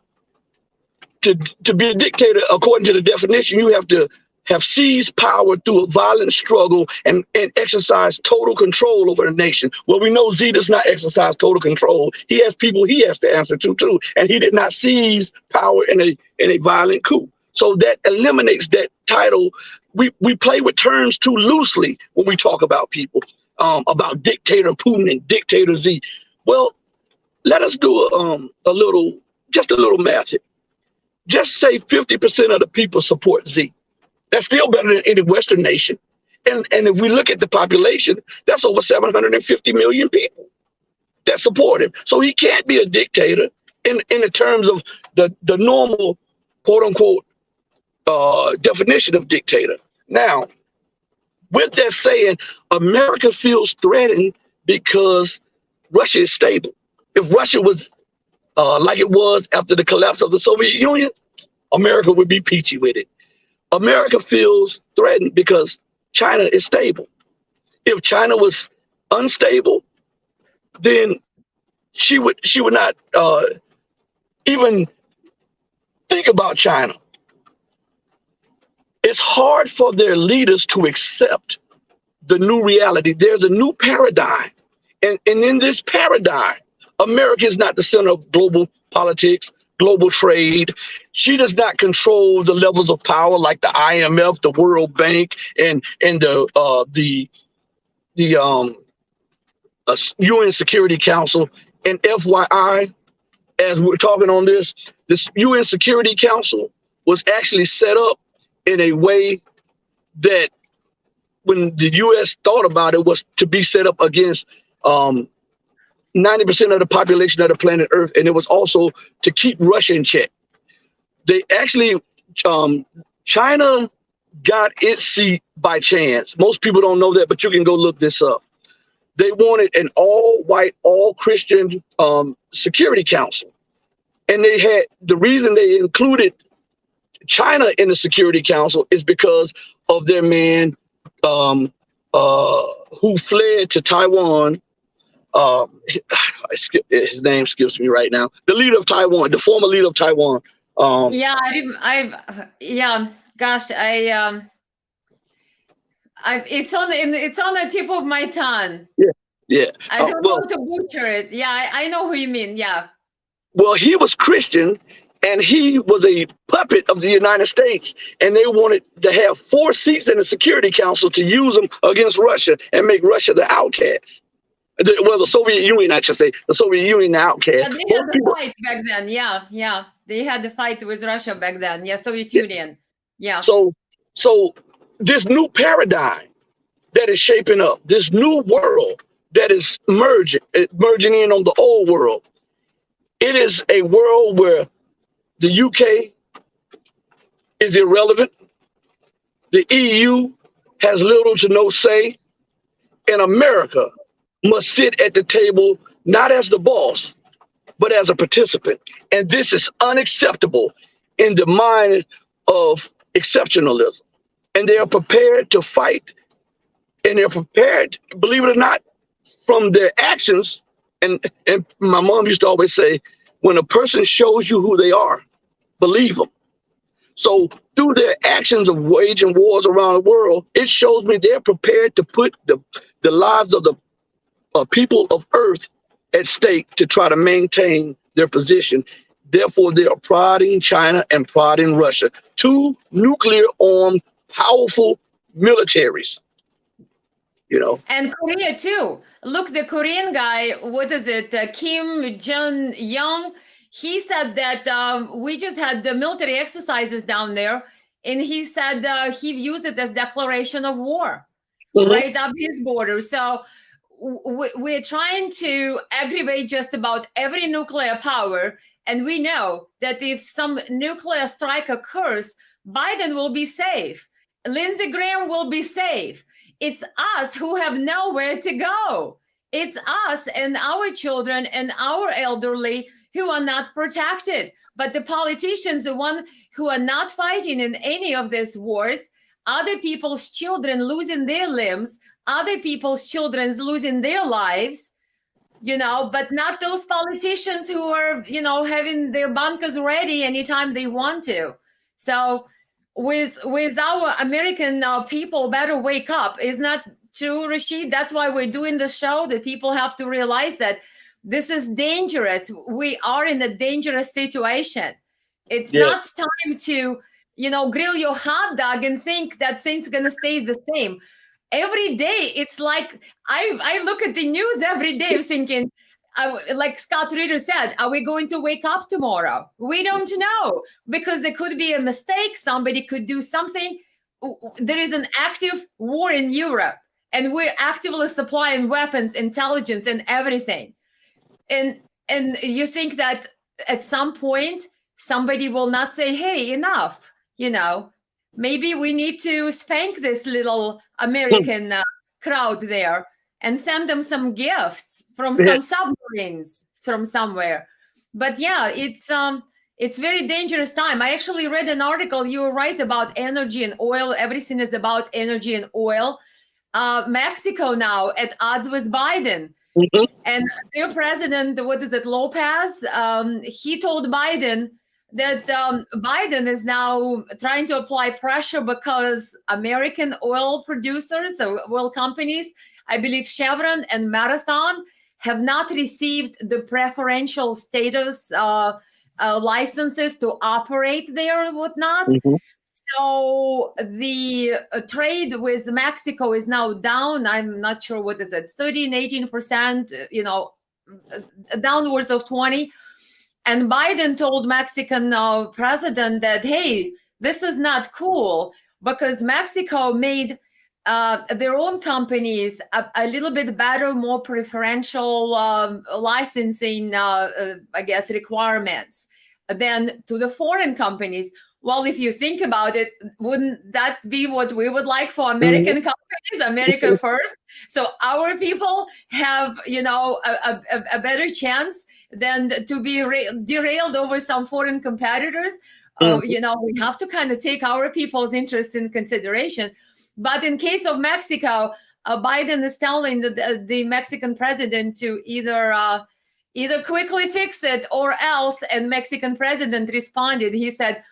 to be a dictator, according to the definition, you have to have seized power through a violent struggle and exercise total control over the nation. Well, we know Xi does not exercise total control. He has people he has to answer to too, and he did not seize power in a violent coup. So that eliminates that title. We play with terms too loosely when we talk about people, about dictator Putin and dictator Xi. Well, let us do a little math here. Just say 50% of the people support Xi. That's still better than any Western nation. And if we look at the population, that's over 750 million people that support him. So he can't be a dictator in the terms of the normal, quote unquote, definition of dictator. Now, with that saying, America feels threatened because Russia is stable. If Russia was like it was after the collapse of the Soviet Union, America would be peachy with it. America feels threatened because China is stable. If China was unstable, then she would not even think about China. It's hard for their leaders to accept the new reality. There's a new paradigm. And in this paradigm, America is not the center of global politics, global trade. She does not control the levels of power like the IMF, the World Bank, and the UN Security Council. And FYI, as we're talking on this UN Security Council was actually set up in a way that when the US thought about it was to be set up against 90% of the population of the planet Earth, and it was also to keep Russia in check. They actually China got its seat by chance. Most people don't know that, but you can go look this up. They wanted an all-white, all-Christian Security Council, and they had the reason they included China in the Security Council is because of their man who fled to Taiwan. His name skips me right now. The leader of Taiwan, the former leader of Taiwan. Yeah, yeah. Gosh, it's on the tip of my tongue. Yeah. I don't want to butcher it. Yeah, I know who you mean. Yeah. Well, he was Christian, and he was a puppet of the United States, and they wanted to have 4 seats in the Security Council to use them against Russia and make Russia the outcast. Well, the Soviet Union, I should say, the Soviet Union, the outcast. But they had the fight back then. Yeah. They had the fight with Russia back then. Yeah, Soviet Union. Yeah. So this new paradigm that is shaping up, this new world that is merging in on the old world, it is a world where the UK is irrelevant. The EU has little to no say, and America must sit at the table not as the boss, but as a participant. And this is unacceptable in the mind of exceptionalism. And they are prepared to fight, and they're prepared, believe it or not, from their actions. And my mom used to always say, when a person shows you who they are, believe them. So through their actions of waging wars around the world, it shows me they're prepared to put the lives of the people of Earth at stake to try to maintain their position. Therefore, they are prodding China and prodding Russia, 2 nuclear-armed, powerful militaries. And Korea too. Look, the Korean guy, what is it, Kim Jong-young, he said that we just had the military exercises down there, and he said he used it as declaration of war, right up his border. So we're trying to aggravate just about every nuclear power, and we know that if some nuclear strike occurs, Biden will be safe. Lindsey Graham will be safe. It's us who have nowhere to go. It's us and our children and our elderly who are not protected. But the politicians, the ones who are not fighting in any of these wars, other people's children losing their limbs, other people's children losing their lives, but not those politicians who are, having their bunkers ready anytime they want to. So with our American people better wake up. Is not true, Rasheed? That's why we're doing the show, that people have to realize that this is dangerous. We are in a dangerous situation. It's not time to, grill your hot dog and think that things are going to stay the same. Every day, it's like, I look at the news every day thinking, like Scott Ritter said, are we going to wake up tomorrow? We don't know, because there could be a mistake. Somebody could do something. There is an active war in Europe, and we're actively supplying weapons, intelligence, and everything. And you think that at some point, somebody will not say, hey, enough, maybe we need to spank this little American crowd there and send them some gifts from some submarines from somewhere. But yeah, it's very dangerous time. I actually read an article. You were right about energy and oil. Everything is about energy and oil. Mexico now at odds with Biden. And their president, Lopez, he told Biden that Biden is now trying to apply pressure because American oil producers, so oil companies, I believe Chevron and Marathon, have not received the preferential status licenses to operate there and whatnot. So the trade with Mexico is now down. I'm not sure what is it, 13, 18%, downwards of 20. And Biden told Mexican president that, hey, this is not cool, because Mexico made their own companies a little bit better, more preferential licensing, requirements than to the foreign companies. Well, if you think about it, wouldn't that be what we would like for Mhm. American companies? America first. So our people have, a better chance than to be derailed over some foreign competitors. Mhm. We have to kind of take our people's interest in consideration. But in case of Mexico, Biden is telling the Mexican president to either quickly fix it or else. And Mexican president responded. He said,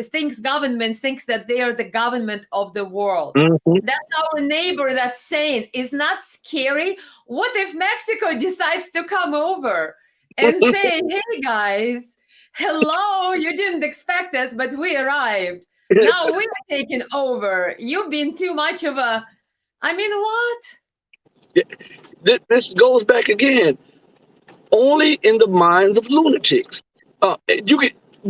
States government thinks that they are the government of the world. Mhm. That's our neighbor that's saying, is not scary. What if Mexico decides to come over and say, hey guys, hello, you didn't expect us, but we arrived. Now we're taking over. You've been too much of a, what? This goes back again. Only in the minds of lunatics.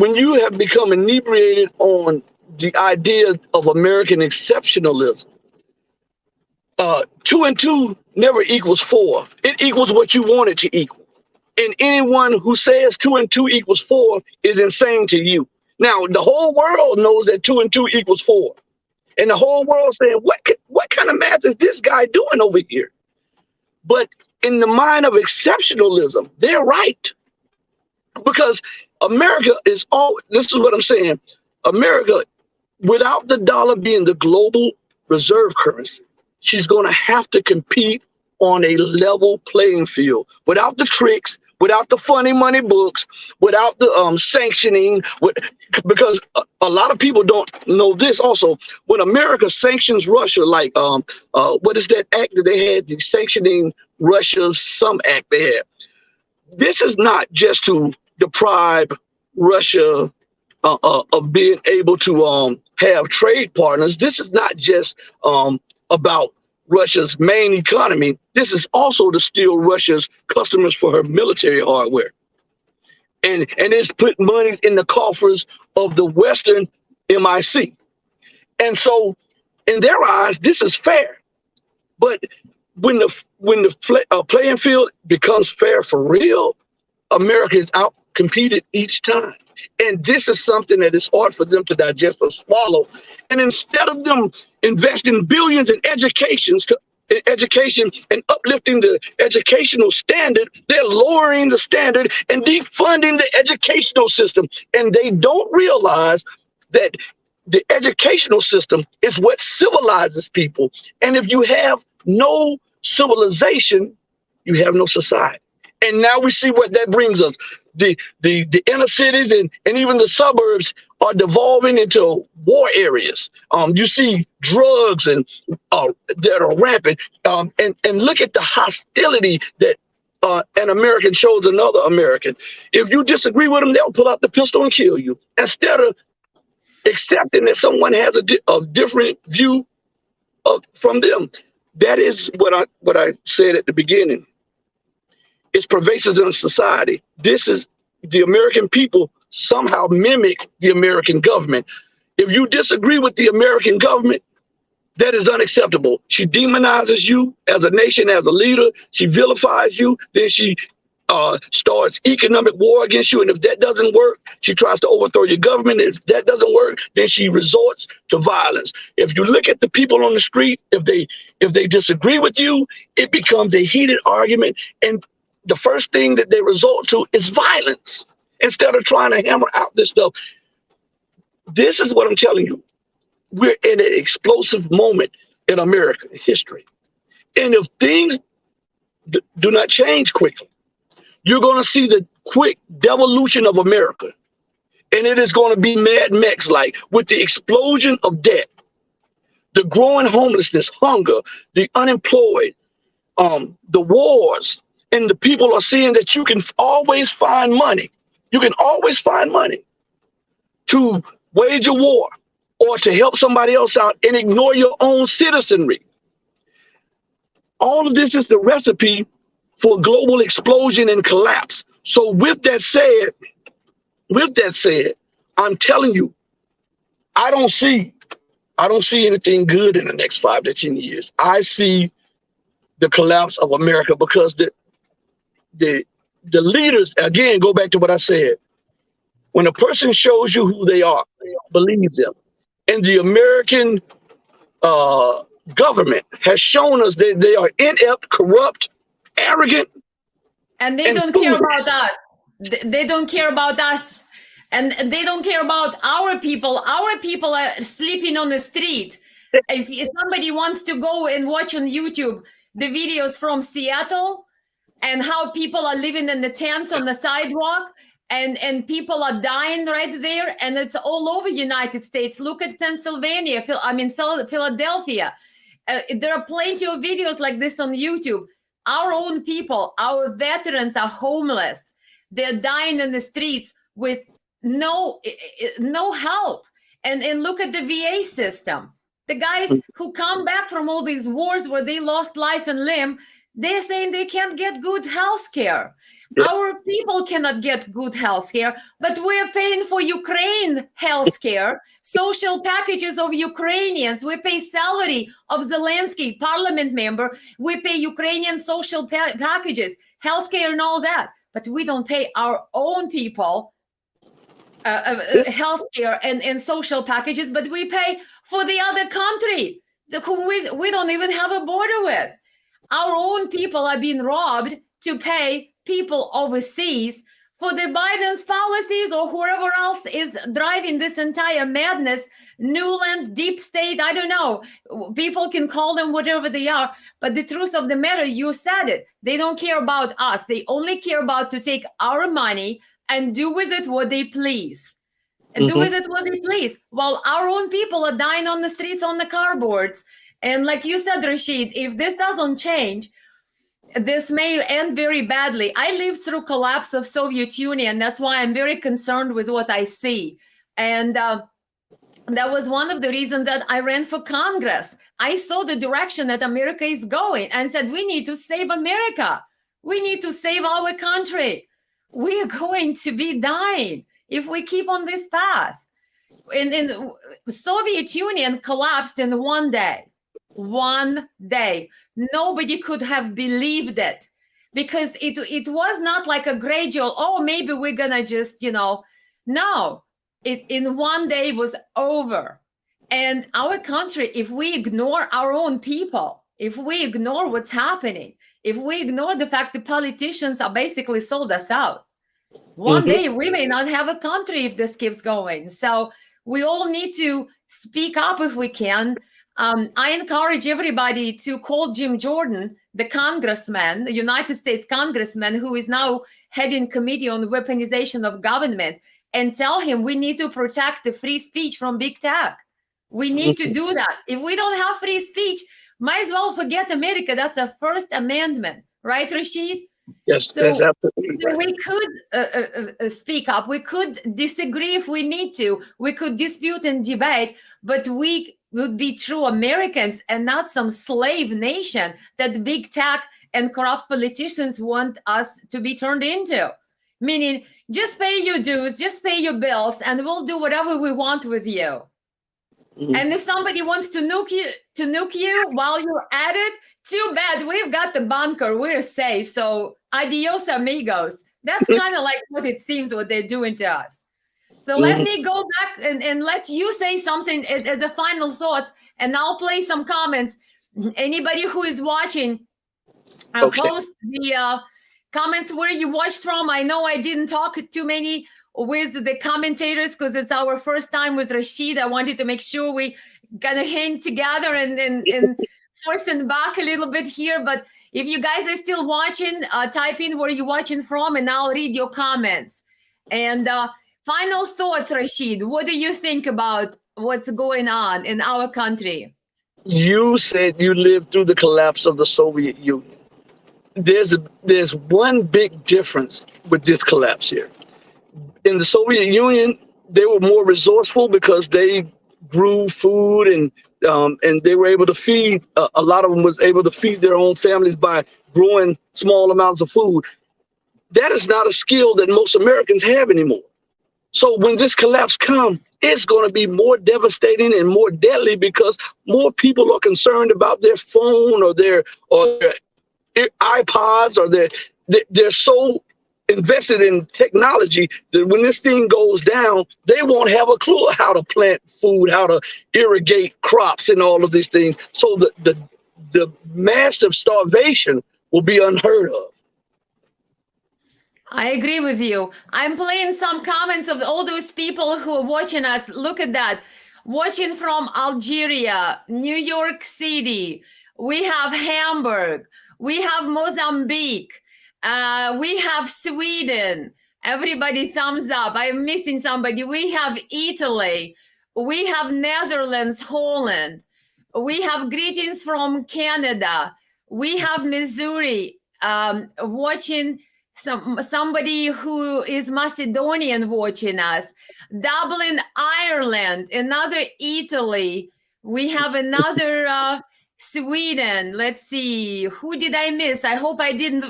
When you have become inebriated on the idea of American exceptionalism, 2 and 2 never equals 4. It equals what you want it to equal. And anyone who says 2 and 2 equals 4 is insane to you. Now, the whole world knows that 2 and 2 equals 4. And the whole world saying, what kind of math is this guy doing over here? But in the mind of exceptionalism, they're right. Because America is all, this is what I'm saying. America, without the dollar being the global reserve currency, she's going to have to compete on a level playing field without the tricks, without the funny money books, without the sanctioning. Because a lot of people don't know this also. When America sanctions Russia, like what is that act that they had, the sanctioning Russia's some act they had. This is not just to deprive Russia of being able to have trade partners. This is not just about Russia's main economy. This is also to steal Russia's customers for her military hardware. And it's put money in the coffers of the Western MIC. And so in their eyes, this is fair. But when the playing field becomes fair for real, America is out competed each time. And this is something that is hard for them to digest or swallow. And instead of them investing billions in education and uplifting the educational standard, they're lowering the standard and defunding the educational system. And they don't realize that the educational system is what civilizes people. And if you have no civilization, you have no society. And now we see what that brings us. The inner cities and even the suburbs are devolving into war areas. You see drugs and that are rampant. And look at the hostility that an American shows another American. If you disagree with them, they'll pull out the pistol and kill you. Instead of accepting that someone has a different view from them. That is what I said at the beginning. It's pervasive in society. This is the American people somehow mimic the American government. If you disagree with the American government, that is unacceptable. She demonizes you as a nation, as a leader. She vilifies you. Then she starts economic war against you. And if that doesn't work, she tries to overthrow your government. If that doesn't work, then she resorts to violence. If you look at the people on the street, if they disagree with you, it becomes a heated argument. And the first thing that they resort to is violence instead of trying to hammer out this stuff. This is what I'm telling you. We're in an explosive moment in American history. And if things do not change quickly, you're going to see the quick devolution of America. And it is going to be Mad Max-like, with the explosion of debt, the growing homelessness, hunger, the unemployed, the wars. And the people are seeing that you can always find money. You can always find money to wage a war or to help somebody else out and ignore your own citizenry. All of this is the recipe for global explosion and collapse. So with that said, I'm telling you, I don't see anything good in the next 5 to 10 years. I see the collapse of America because the leaders, again, go back to what I said. When a person shows you who they are, believe them. And the American government has shown us that they are inept, corrupt, arrogant, and they and don't care foolish. about us. They don't care about us, and they don't care about our people. Our people are sleeping on the street. If somebody wants to go and watch on YouTube the videos from Seattle and how people are living in the tents on the sidewalk, and people are dying right there, and it's all over United States. Look at Pennsylvania, Philadelphia. There are plenty of videos like this on YouTube. Our own people, our veterans are homeless. They're dying in the streets with no help. And look at the VA system. The guys who come back from all these wars where they lost life and limb, they're saying they can't get good health care. Yeah. Our people cannot get good health care, but we're paying for Ukraine health care, social packages of Ukrainians. We pay salary of Zelensky, parliament member. We pay Ukrainian social packages, health care and all that. But we don't pay our own people health care and social packages, but we pay for the other country whom we don't even have a border with. Our own people are being robbed to pay people overseas for the Biden's policies or whoever else is driving this entire madness, Newland, deep state, I don't know. People can call them whatever they are, but the truth of the matter, you said it. They don't care about us. They only care about to take our money and do with it what they please. And do with it what they please. While our own people are dying on the streets on the cardboards. And like you said, Rasheed, if this doesn't change, this may end very badly. I lived through collapse of Soviet Union. That's why I'm very concerned with what I see. And that was one of the reasons that I ran for Congress. I saw the direction that America is going and said, we need to save America. We need to save our country. We are going to be dying if we keep on this path. And Soviet Union collapsed in one day. One day. Nobody could have believed it because it was not like a gradual, oh, maybe we're gonna just, no, it in one day was over. And our country, if we ignore our own people, if we ignore what's happening, if we ignore the fact that politicians are basically sold us out, one day we may not have a country if this keeps going. So we all need to speak up if we can. I encourage everybody to call Jim Jordan, the congressman, the United States congressman, who is now heading committee on weaponization of government, and tell him we need to protect the free speech from big tech. We need to do that. If we don't have free speech, might as well forget America. That's a First Amendment, right, Rasheed? Yes, so, that's absolutely right. We could speak up. We could disagree if we need to. We could dispute and debate, but we would be true Americans and not some slave nation that big tech and corrupt politicians want us to be turned into. Meaning, just pay your dues, just pay your bills, and we'll do whatever we want with you. And if somebody wants to nuke you while you're at it, too bad. We've got the bunker. We're safe. So adios, amigos. That's kind of like what it seems what they're doing to us. So let me go back and let you say something at the final thoughts, and I'll play some comments. Anybody who is watching, I'll post the comments where you watched from. I know I didn't talk too many with the commentators because it's our first time with Rasheed. I wanted to make sure we kind of hang together and force and back a little bit here. But if you guys are still watching, type in where you're watching from, and I'll read your comments. And final thoughts, Rasheed. What do you think about what's going on in our country? You said you lived through the collapse of the Soviet Union. There's one big difference with this collapse here. In the Soviet Union, they were more resourceful because they grew food and they were able to feed. A lot of them was able to feed their own families by growing small amounts of food. That is not a skill that most Americans have anymore. So when this collapse comes, it's going to be more devastating and more deadly because more people are concerned about their phone or their iPods, or they're so invested in technology that when this thing goes down, they won't have a clue how to plant food, how to irrigate crops, and all of these things. So the massive starvation will be unheard of. I agree with you. I'm playing some comments of all those people who are watching us. Look at that. Watching from Algeria, New York City. We have Hamburg. We have Mozambique. We have Sweden. Everybody thumbs up. I'm missing somebody. We have Italy. We have Netherlands, Holland. We have greetings from Canada. We have Missouri. Watching somebody who is Macedonian watching us. Dublin, Ireland, another Italy. We have another Sweden. Let's see, who did I miss? I hope I didn't.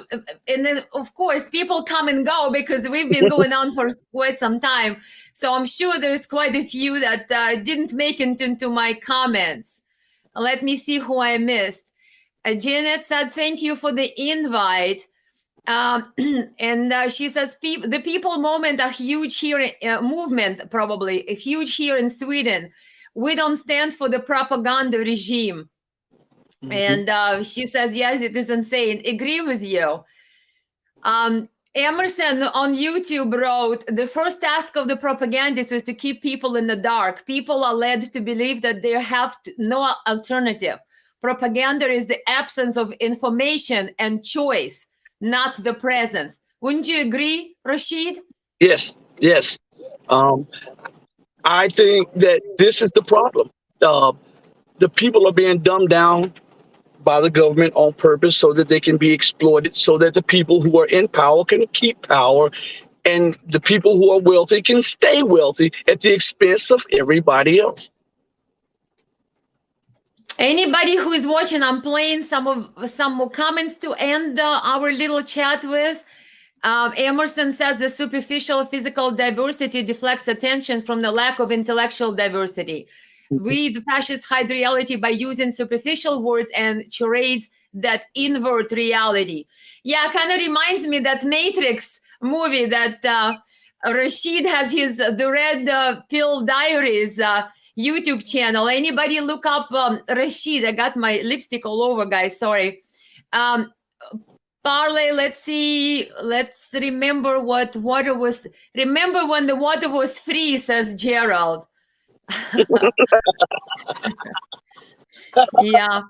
And then, of course, people come and go because we've been going on for quite some time. So I'm sure there's quite a few that didn't make it into my comments. Let me see who I missed. Janet said, thank you for the invite. And she says, the people movement a huge here, movement probably a huge here in Sweden. We don't stand for the propaganda regime. Mm-hmm. And she says, yes, it is insane. Agree with you. Emerson on YouTube wrote, the first task of the propagandists is to keep people in the dark. People are led to believe that they have no alternative. Propaganda is the absence of information and choice, not the presence. Wouldn't you agree, Rasheed? Yes, yes. I think that this is the problem. The people are being dumbed down by the government on purpose so that they can be exploited, so that the people who are in power can keep power, and the people who are wealthy can stay wealthy at the expense of everybody else. Anybody who is watching, I'm playing some more comments to end our little chat with. Emerson says the superficial physical diversity deflects attention from the lack of intellectual diversity. We, the fascists, hide reality by using superficial words and charades that invert reality. Yeah, kind of reminds me that Matrix movie that Rasheed has his The Red Pill Diaries YouTube channel. Anybody look up Rasheed? I got my lipstick all over, guys. Sorry. Parlay, let's see. Let's remember what water was. Remember when the water was free, says Gerald. Yeah.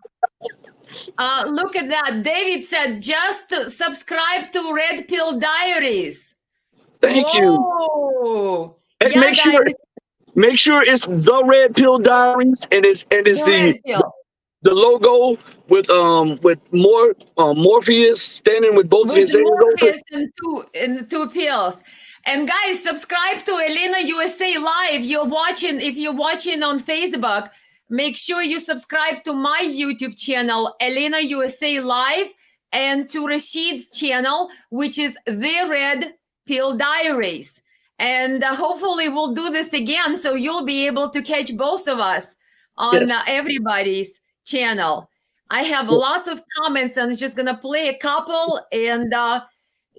Look at that. David said, just subscribe to Red Pill Diaries. Thank you. And yeah, make sure it's the Red Pill Diaries, and it's the logo with Morpheus standing with both of his hands Morpheus and two pills. And guys, subscribe to Elena USA Live. If you're watching on Facebook, make sure you subscribe to my YouTube channel, Elena USA Live, and to Rasheed's channel, which is The Red Pill Diaries. And hopefully we'll do this again, so you'll be able to catch both of us on everybody's channel. I have lots of comments, and I'm just going to play a couple. And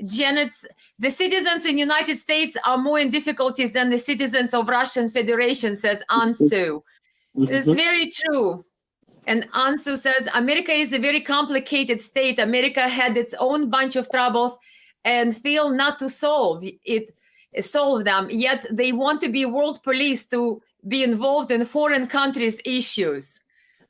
Janet's, the citizens in the United States are more in difficulties than the citizens of Russian Federation, says Ansu. It's very true. And Ansu says, America is a very complicated state. America had its own bunch of troubles and failed not to solve them. Yet they want to be world police to be involved in foreign countries' issues.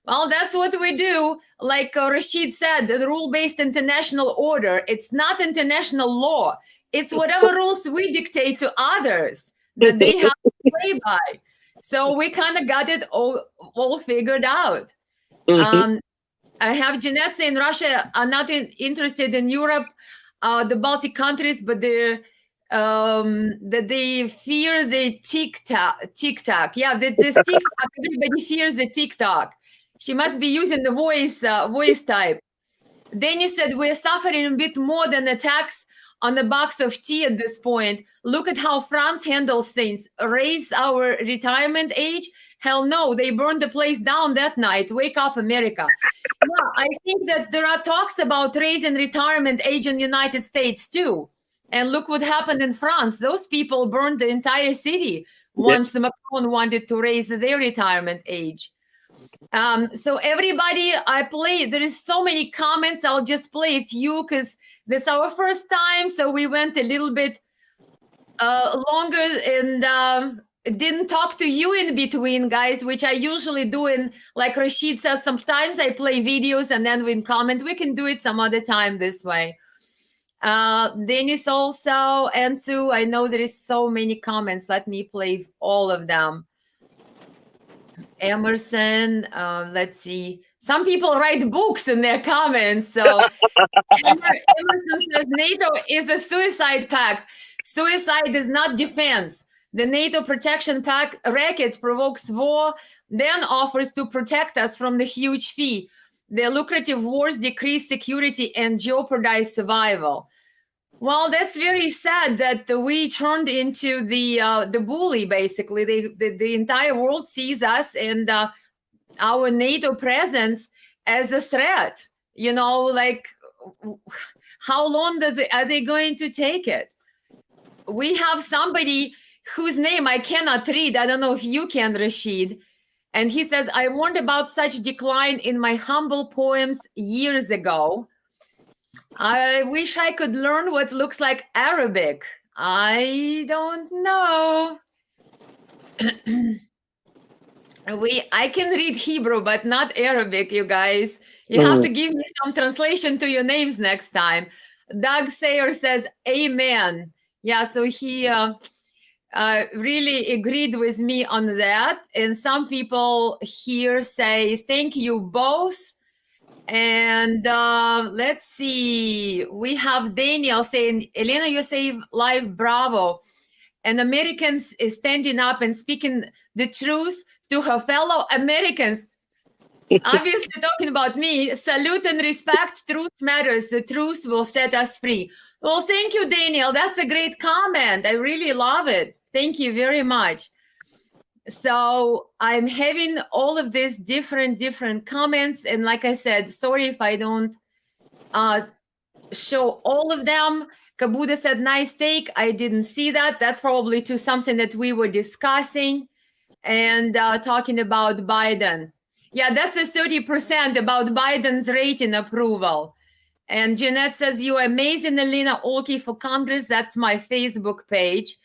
Well, that's what we do. Like Rasheed said, the rule-based international order, it's not international law. It's whatever rules we dictate to others that they have to play by. So we kind of got it all figured out. I have Jeanette saying Russia are not interested in Europe, the Baltic countries, but that they fear the TikTok. Yeah, this TikTok, everybody fears the TikTok. She must be using the voice type. Danny said, we're suffering a bit more than attacks on a box of tea at this point. Look at how France handles things. Raise our retirement age? Hell no, they burned the place down that night. Wake up, America. Yeah, I think that there are talks about raising retirement age in the United States too. And look what happened in France. Those people burned the entire city Yes. once Macron wanted to raise their retirement age. So everybody, there is so many comments. I'll just play a few because this is our first time. So we went a little bit longer and didn't talk to you in between, guys, which I usually do. And like Rasheed says, sometimes I play videos and then we comment. We can do it some other time this way. Dennis also, and Sue, I know there is so many comments. Let me play all of them. Emerson, let's see. Some people write books in their comments. So Emerson says NATO is a suicide pact. Suicide is not defense. The NATO protection pact racket provokes war, then offers to protect us from the huge fee. The lucrative wars decrease security and jeopardize survival. Well, that's very sad that we turned into the bully. Basically, the entire world sees us and our NATO presence as a threat. You know, like how long are they going to take it? We have somebody whose name I cannot read. I don't know if you can, Rasheed. And he says, I warned about such decline in my humble poems years ago. I wish I could learn what looks like Arabic. I don't know. I can read Hebrew, but not Arabic, you guys. You have to give me some translation to your names next time. Doug Sayer says, Amen. Yeah, so he really agreed with me on that. And some people here say, thank you both. And let's see. We have Daniel saying, Elena, you say live, bravo. And Americans is standing up and speaking the truth to her fellow Americans. Obviously talking about me. Salute and respect. Truth matters. The truth will set us free. Well, thank you, Daniel. That's a great comment. I really love it. Thank you very much. So I'm having all of these different comments. And like I said, sorry if I don't show all of them. Kabuda said, nice take. I didn't see that. That's probably to something that we were discussing and talking about Biden. Yeah, that's a 30% about Biden's rating approval. And Jeanette says, you're amazing, Elena. Okay, for Congress. That's my Facebook page.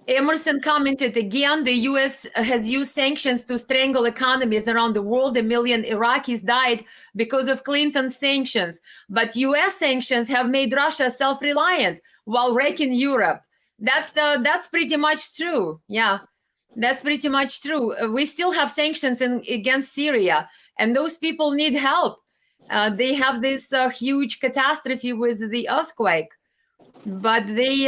Emerson commented again, the U.S. has used sanctions to strangle economies around the world. 1 million Iraqis died because of Clinton's sanctions. But U.S. sanctions have made Russia self-reliant while wrecking Europe. That's pretty much true. Yeah, that's pretty much true. We still have sanctions against Syria, and those people need help. They have this huge catastrophe with the earthquake, but they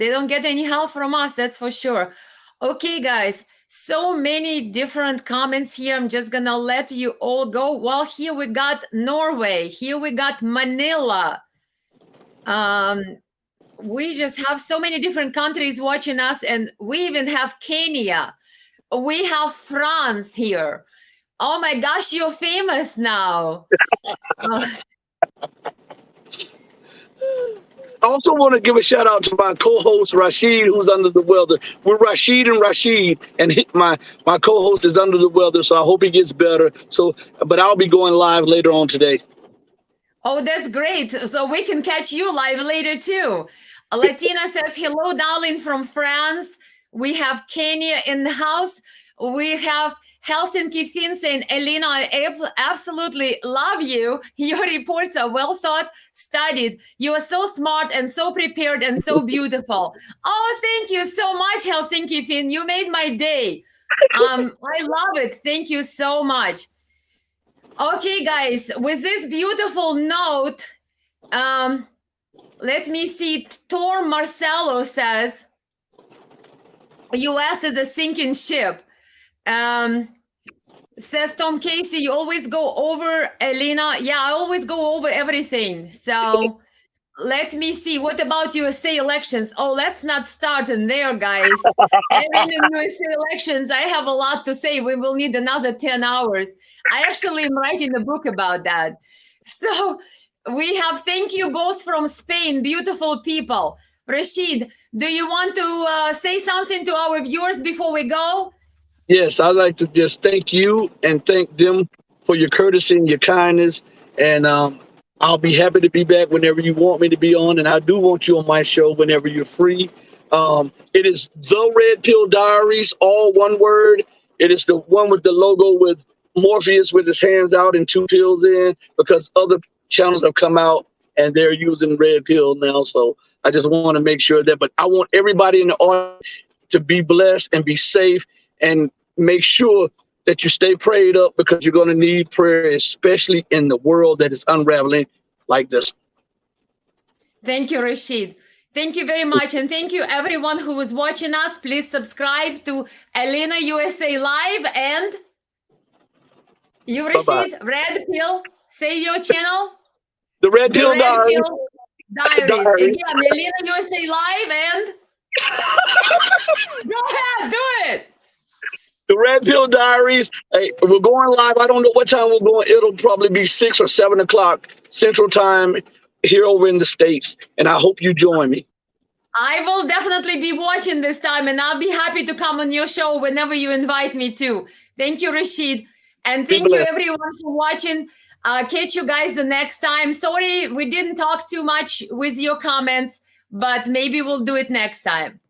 don't get any help from us, that's for sure. Okay, guys, so many different comments here. I'm just gonna let you all go. Well, here we got Norway, here we got Manila. We just have so many different countries watching us, and we even have Kenya. We have France here. Oh my gosh, you're famous now. I also want to give a shout out to my co-host Rasheed, who's under the weather. We're Rasheed, and my co-host is under the weather, so I hope he gets better. So, but I'll be going live later on today. Oh, that's great. So we can catch you live later too. Latina says, hello, darling, from France. We have Kenya in the house. We have Helsinki Finn saying, Elena, I absolutely love you. Your reports are well thought, studied. You are so smart and so prepared and so beautiful. Oh, thank you so much, Helsinki Finn. You made my day. I love it. Thank you so much. Okay, guys, with this beautiful note, let me see. Tor Marcelo says, U.S. is a sinking ship. Says Tom Casey, you always go over, Elena. Yeah, I always go over everything. So let me see. What about USA elections? Oh, let's not start in there, guys. Even in USA elections, I have a lot to say. We will need another 10 hours. I actually am writing a book about that. So we have thank you both from Spain, beautiful people. Rasheed, do you want to say something to our viewers before we go? Yes, I'd like to just thank you and thank them for your courtesy and your kindness. And I'll be happy to be back whenever you want me to be on. And I do want you on my show whenever you're free. It is The Red Pill Diaries, all one word. It is the one with the logo with Morpheus with his hands out and two pills in, because other channels have come out and they're using red pill now. So I just want to make sure that, but I want everybody in the audience to be blessed and be safe, and make sure that you stay prayed up, because you're going to need prayer, especially in the world that is unraveling like this. Thank you, Rasheed. Thank you very much. And thank you everyone who is watching us. Please subscribe to Elena USA Live, and you, Rasheed, Red Pill. Say your channel. The Red Pill Diaries. Diaries. Again, Elena USA Live, and go ahead, do it. The Red Pill Diaries. Hey, we're going live. I don't know what time we're going. It'll probably be 6 or 7 o'clock Central Time here over in the States. And I hope you join me. I will definitely be watching this time, and I'll be happy to come on your show whenever you invite me to. Thank you, Rasheed. And thank you everyone for watching. Catch you guys the next time. Sorry, we didn't talk too much with your comments, but maybe we'll do it next time.